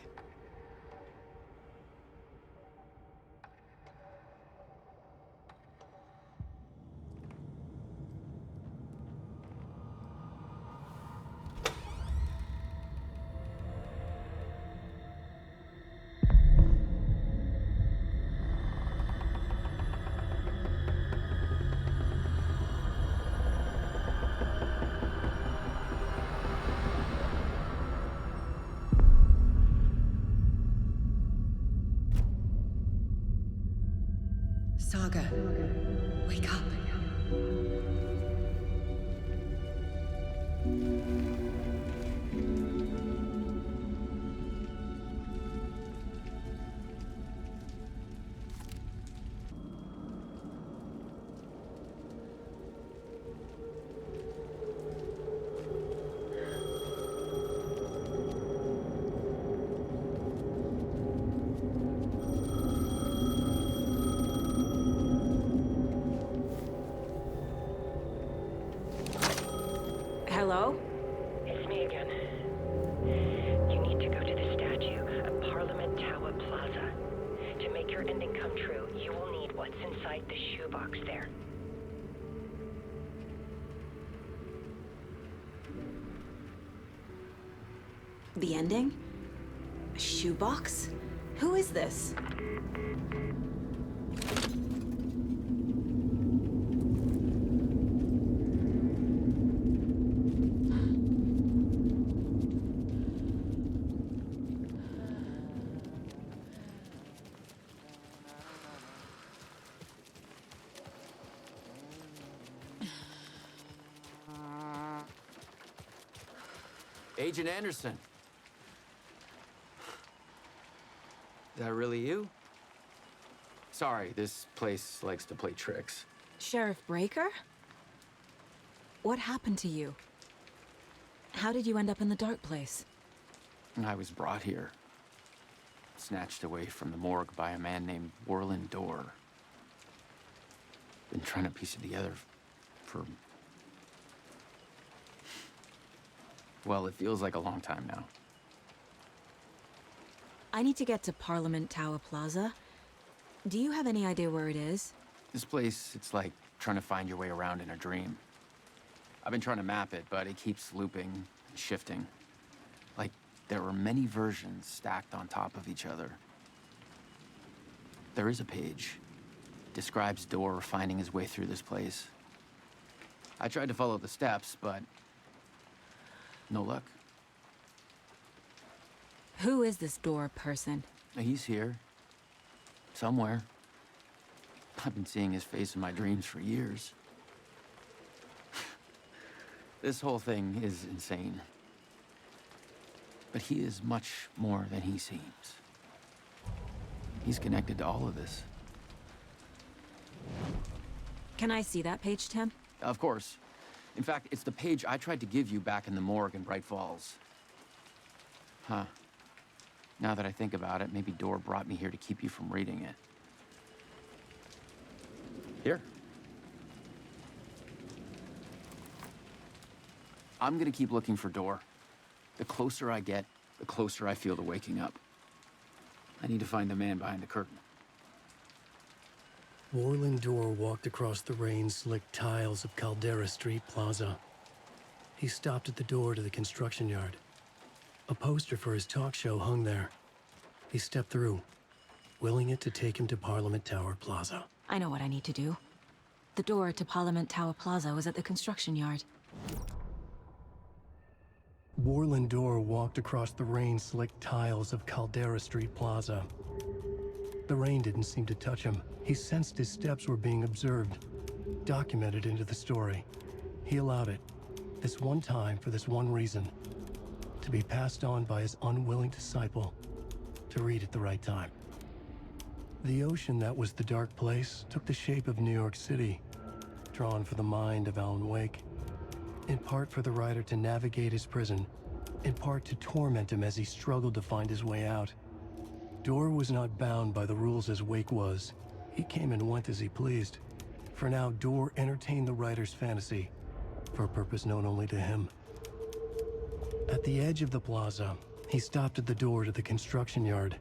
Saga, wake up. Hello? It's me again. You need to go to the statue at Parliament Tower Plaza. To make your ending come true, you will need what's inside the shoebox there. The ending? A shoebox? Who is this? Agent Anderson. Is that really you? Sorry, this place likes to play tricks. Sheriff Breaker? What happened to you? How did you end up in the dark place? I was brought here. Snatched away from the morgue by a man named Warland Dorr. Been trying to piece it together for... well, it feels like a long time now. I need to get to Parliament Tower Plaza. Do you have any idea where it is? This place, it's like trying to find your way around in a dream. I've been trying to map it, but it keeps looping and shifting. Like there were many versions stacked on top of each other. There is a page. Describes Dorr finding his way through this place. I tried to follow the steps, but no luck. Who is this Dorr person? He's here. Somewhere. I've been seeing his face in my dreams for years. This whole thing is insane. But he is much more than he seems. He's connected to all of this. Can I see that page, Tim? Of course. In fact, it's the page I tried to give you back in the morgue in Bright Falls. Huh. Now that I think about it, maybe Dorr brought me here to keep you from reading it. Here. I'm gonna keep looking for Dorr. The closer I get, the closer I feel to waking up. I need to find the man behind the curtain. Warland Dorr walked across the rain-slicked tiles of Caldera Street Plaza. He stopped at the door to the construction yard. A poster for his talk show hung there. He stepped through, willing it to take him to Parliament Tower Plaza. I know what I need to do. The door to Parliament Tower Plaza was at the construction yard. Warland Dorr walked across the rain-slicked tiles of Caldera Street Plaza. The rain didn't seem to touch him. He sensed his steps were being observed, documented into the story. He allowed it, this one time for this one reason, to be passed on by his unwilling disciple, to read at the right time. The ocean that was the dark place took the shape of New York City, drawn for the mind of Alan Wake, in part for the writer to navigate his prison, in part to torment him as he struggled to find his way out. Dorr was not bound by the rules as Wake was. He came and went as he pleased. For now, Dorr entertained the writer's fantasy, for a purpose known only to him. At the edge of the plaza, he stopped at the door to the construction yard.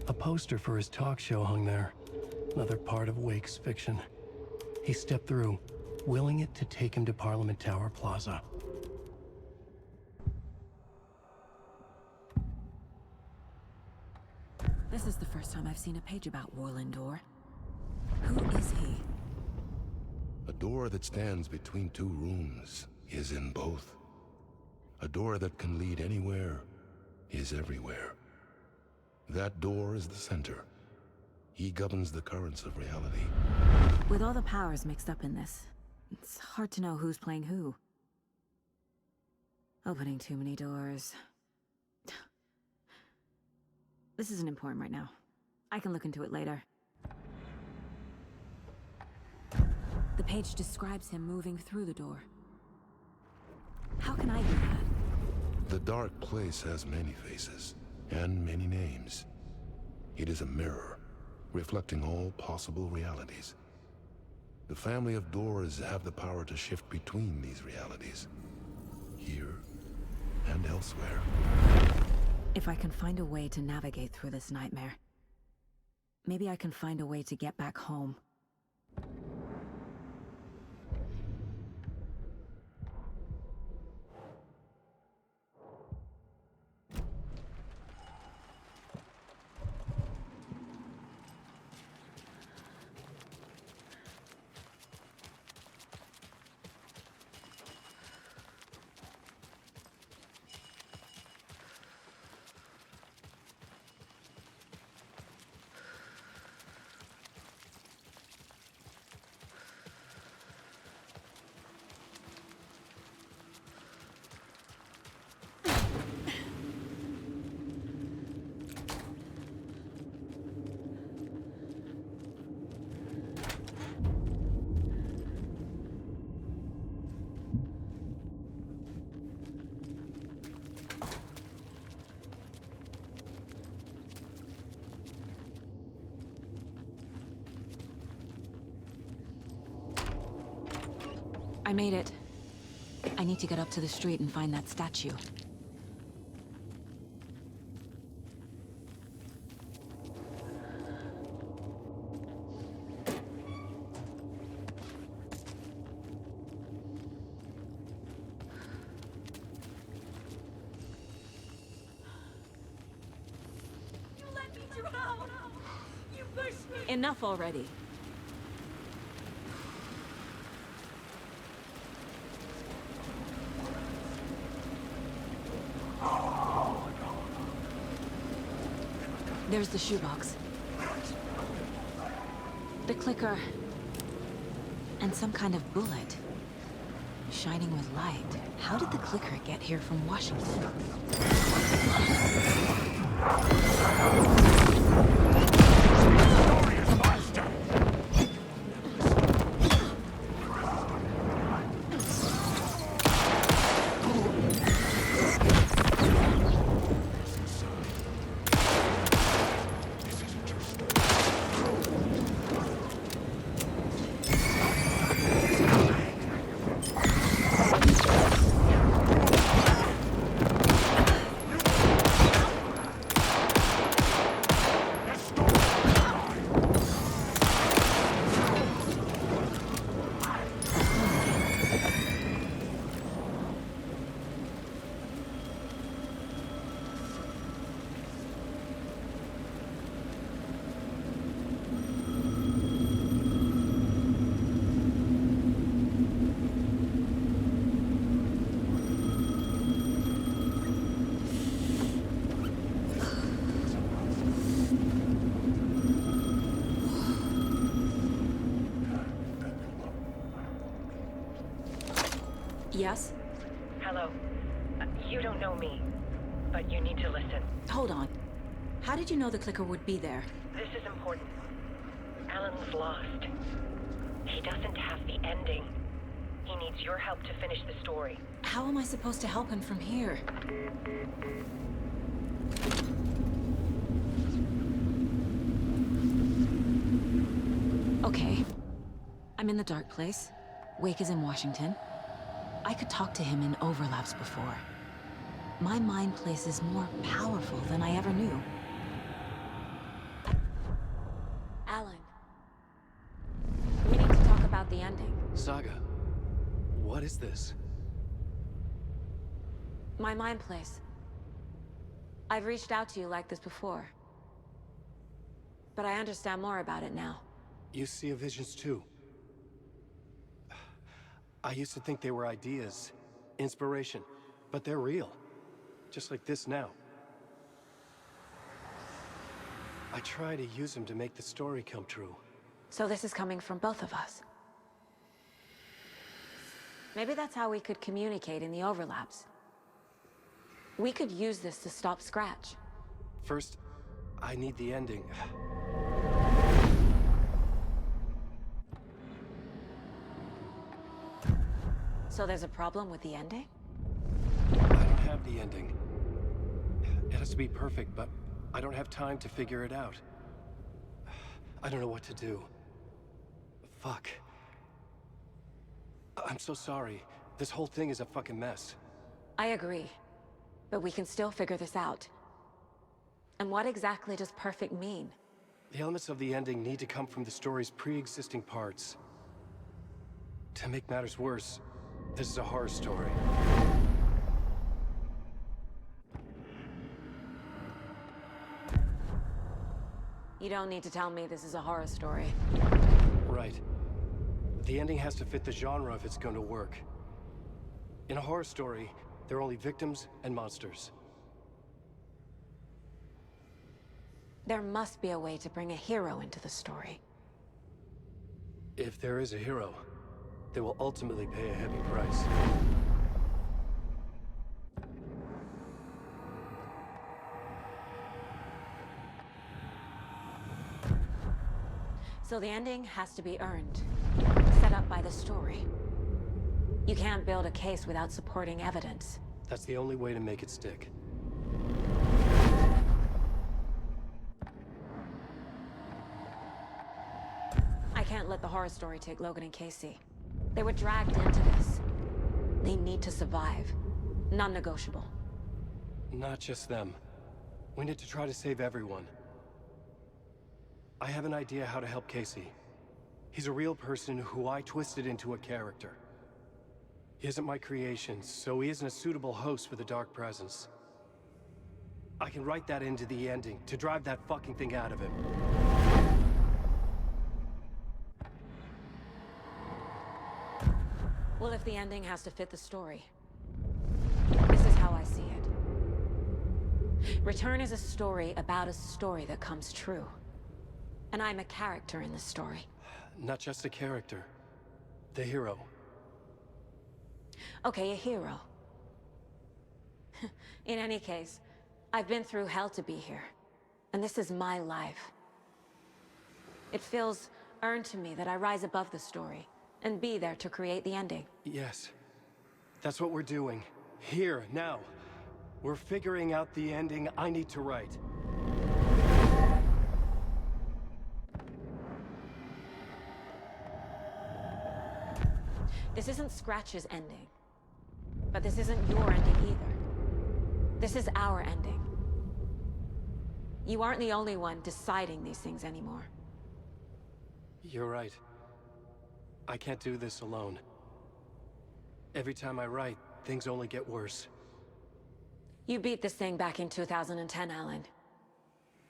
A poster for his talk show hung there. Another part of Wake's fiction. He stepped through, willing it to take him to Parliament Tower Plaza. This is the first time I've seen a page about Warland Door. Who is he? A door that stands between two rooms is in both. A door that can lead anywhere is everywhere. That door is the center. He governs the currents of reality. With all the powers mixed up in this, it's hard to know who's playing who. Opening too many doors. This isn't important right now. I can look into it later. The page describes him moving through the door. How can I do that? The dark place has many faces, and many names. It is a mirror, reflecting all possible realities. The family of doors have the power to shift between these realities, here and elsewhere. If I can find a way to navigate through this nightmare, maybe I can find a way to get back home. I made it. I need to get up to the street and find that statue. You let me drown! You pushed me! Enough already. There's the shoebox. The clicker. And some kind of bullet. Shining with light. How did the clicker get here from Washington? Yes? Hello. You don't know me, but you need to listen. Hold on. How did you know the clicker would be there? This is important. Alan's lost. He doesn't have the ending. He needs your help to finish the story. How am I supposed to help him from here? Okay. I'm in the dark place. Wake is in Washington. I could talk to him in overlaps before. my mind place is more powerful than I ever knew. Alan, we need to talk about the ending. Saga, what is this? My mind place. I've reached out to you like this before. But I understand more about it now. You see visions too. I used to think they were ideas, inspiration, but they're real. Just like this now. I try to use them to make the story come true. So this is coming from both of us. Maybe that's how we could communicate in the overlaps. We could use this to stop Scratch. First, I need the ending. So there's a problem with the ending? I don't have the ending. It has to be perfect, but I don't have time to figure it out. I don't know what to do. Fuck. I'm so sorry. This whole thing is a fucking mess. I agree. But we can still figure this out. And what exactly does perfect mean? The elements of the ending need to come from the story's pre-existing parts. To make matters worse, this is a horror story. You don't need to tell me this is a horror story. Right. The ending has to fit the genre if it's going to work. In a horror story, there are only victims and monsters. There must be a way to bring a hero into the story. If there is a hero, they will ultimately pay a heavy price. So the ending has to be earned, set up by the story. You can't build a case without supporting evidence. That's the only way to make it stick. I can't let the horror story take Logan and Casey. They were dragged into this. They need to survive. Non-negotiable. Not just them. We need to try to save everyone. I have an idea how to help Casey. He's a real person who I twisted into a character. He isn't my creation, so he isn't a suitable host for the Dark Presence. I can write that into the ending to drive that fucking thing out of him. Well, if the ending has to fit the story, this is how I see it. Return is a story about a story that comes true. And I'm a character in the story. Not just a character. The hero. Okay, a hero. In any case, I've been through hell to be here. And this is my life. It feels earned to me that I rise above the story and be there to create the ending. Yes. That's what we're doing. Here, now. We're figuring out the ending I need to write. This isn't Scratch's ending. But this isn't your ending either. This is our ending. You aren't the only one deciding these things anymore. You're right. I can't do this alone. Every time I write, things only get worse. You beat this thing back in 2010, Alan.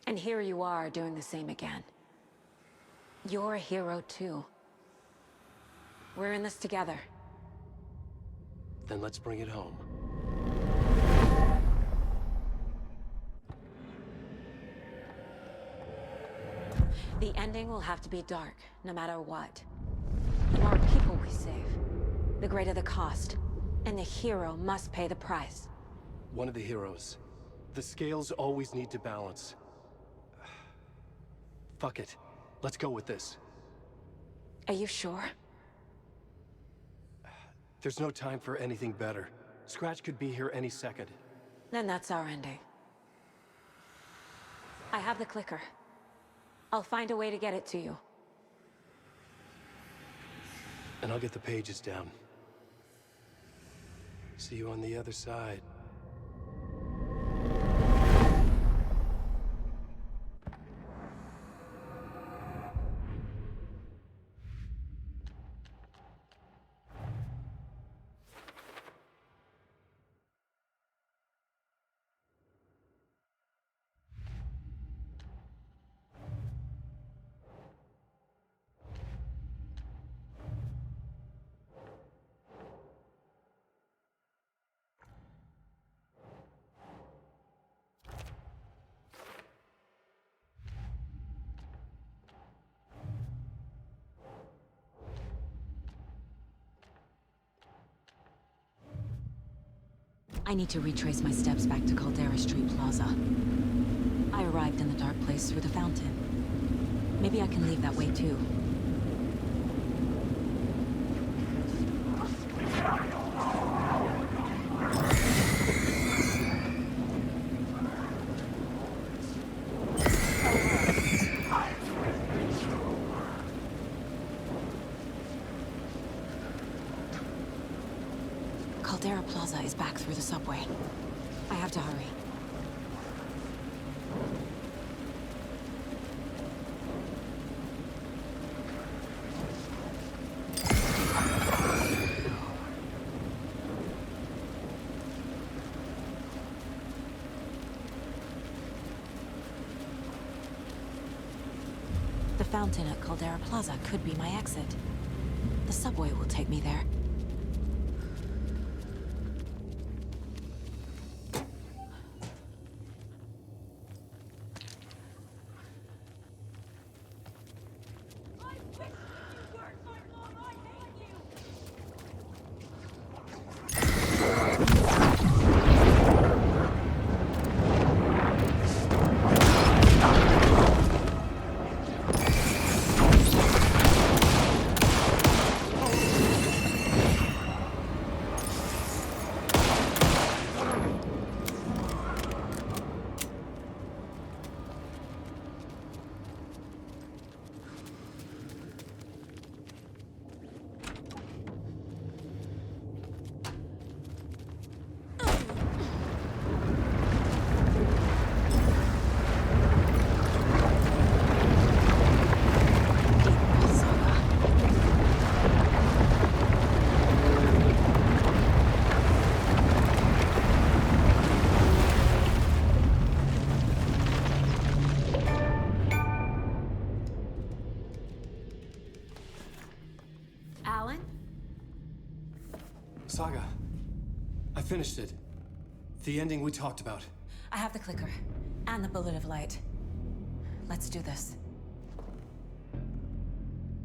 And here you are doing the same again. You're a hero too. We're in this together. Then let's bring it home. The ending will have to be dark, no matter what. The more people we save, the greater the cost. And the hero must pay the price. One of the heroes. The scales always need to balance. Fuck it. Let's go with this. Are you sure? There's no time for anything better. Scratch could be here any second. Then that's our ending. I have the clicker. I'll find a way to get it to you. And I'll get the pages down. See you on the other side. I need to retrace my steps back to Caldera Street Plaza. I arrived in the dark place through the fountain. Maybe I can leave that way too. Caldera Plaza is back through the subway. I have to hurry. The fountain at Caldera Plaza could be my exit. The subway will take me there. Alan? Saga, I finished it. The ending we talked about. I have the clicker and the bullet of light. Let's do this.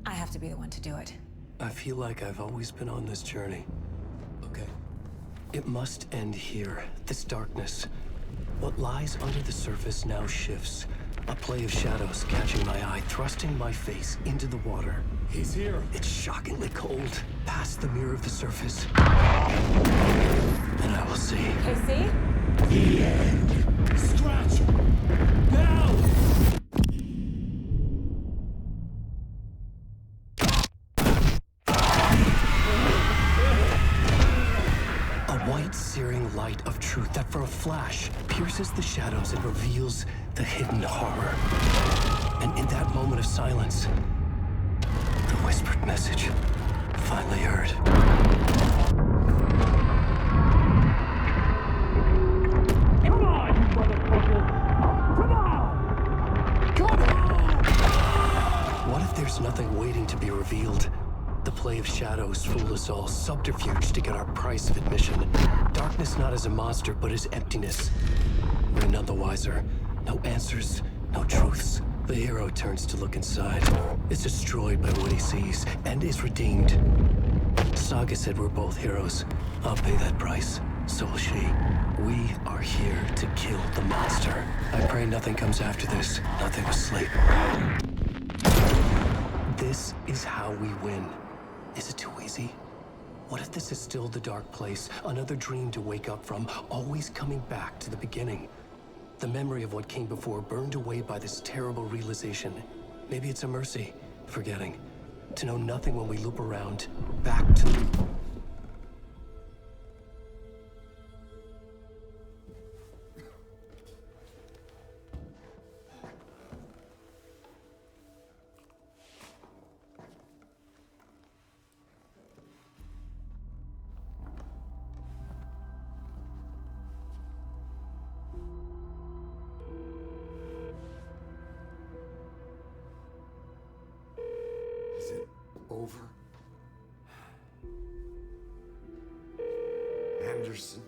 I have to be the one to do it. I feel like I've always been on this journey. Okay. It must end here. This darkness. What lies under the surface now shifts. A play of shadows catching my eye, thrusting my face into the water. He's here. It's shockingly cold, past the mirror of the surface. And I will see. KC? The end. Scratch! Now! A white, searing light of truth that for a flash pierces the shadows and reveals the hidden horror. And in that moment of silence, the whispered message finally heard. Come on, you motherfucker! Come on! Come on! What if there's nothing waiting to be revealed? The play of shadows fool us all, subterfuge to get our price of admission. Darkness not as a monster, but as emptiness. We're none the wiser. No answers, no truths. The hero turns to look inside. Is destroyed by what he sees, and is redeemed. Saga said we're both heroes. I'll pay that price. So will she. We are here to kill the monster. I pray nothing comes after this. Nothing but sleep. This is how we win. Is it too easy? What if this is still the dark place? Another dream to wake up from, always coming back to the beginning. The memory of what came before burned away by this terrible realization. Maybe it's a mercy, forgetting. To know nothing when we loop around, back to... Is it over? Anderson?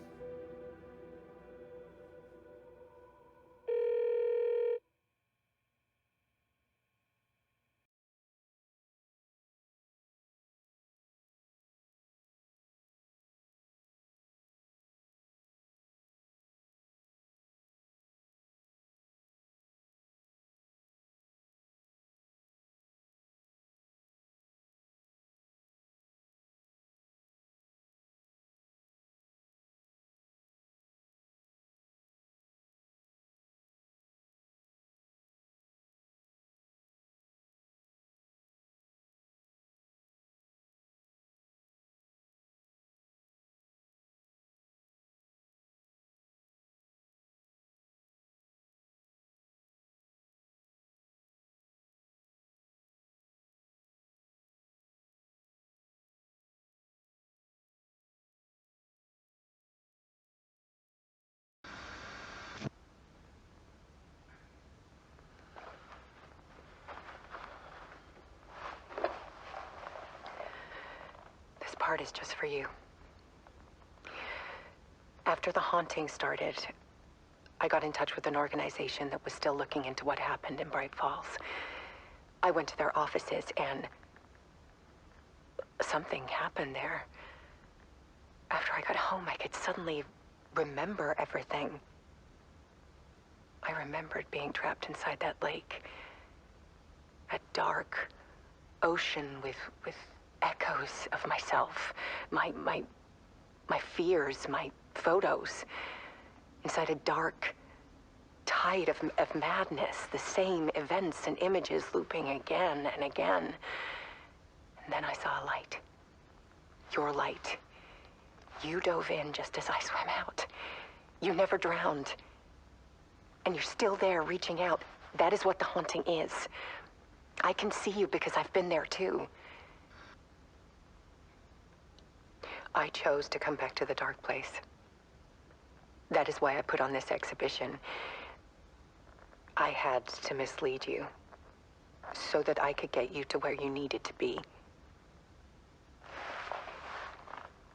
part is just for you. After the haunting started, I got in touch with an organization that was still looking into what happened in Bright Falls. I went to their offices and something happened there. After I got home, I could suddenly remember everything. I remembered being trapped inside that lake. A dark ocean with echoes of myself. My fears, my photos. Inside a dark tide of madness. The same events and images looping again and again. And then I saw a light. Your light. You dove in just as I swam out. You never drowned. And you're still there reaching out. That is what the haunting is. I can see you because I've been there too. I chose to come back to the dark place. That is why I put on this exhibition. I had to mislead you so that I could get you to where you needed to be.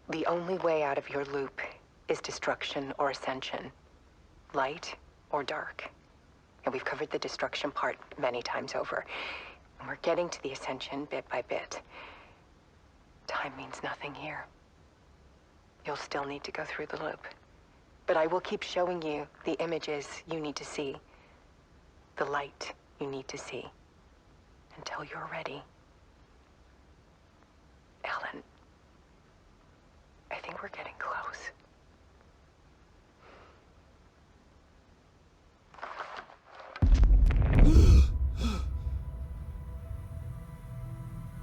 The only way out of your loop is destruction or ascension. Light or dark. And we've covered the destruction part many times over. And we're getting to the ascension bit by bit. Time means nothing here. You'll still need to go through the loop. But I will keep showing you the images you need to see. The light you need to see. Until you're ready. Alan, I think we're getting close.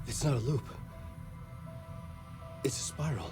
It's not a loop. It's a spiral.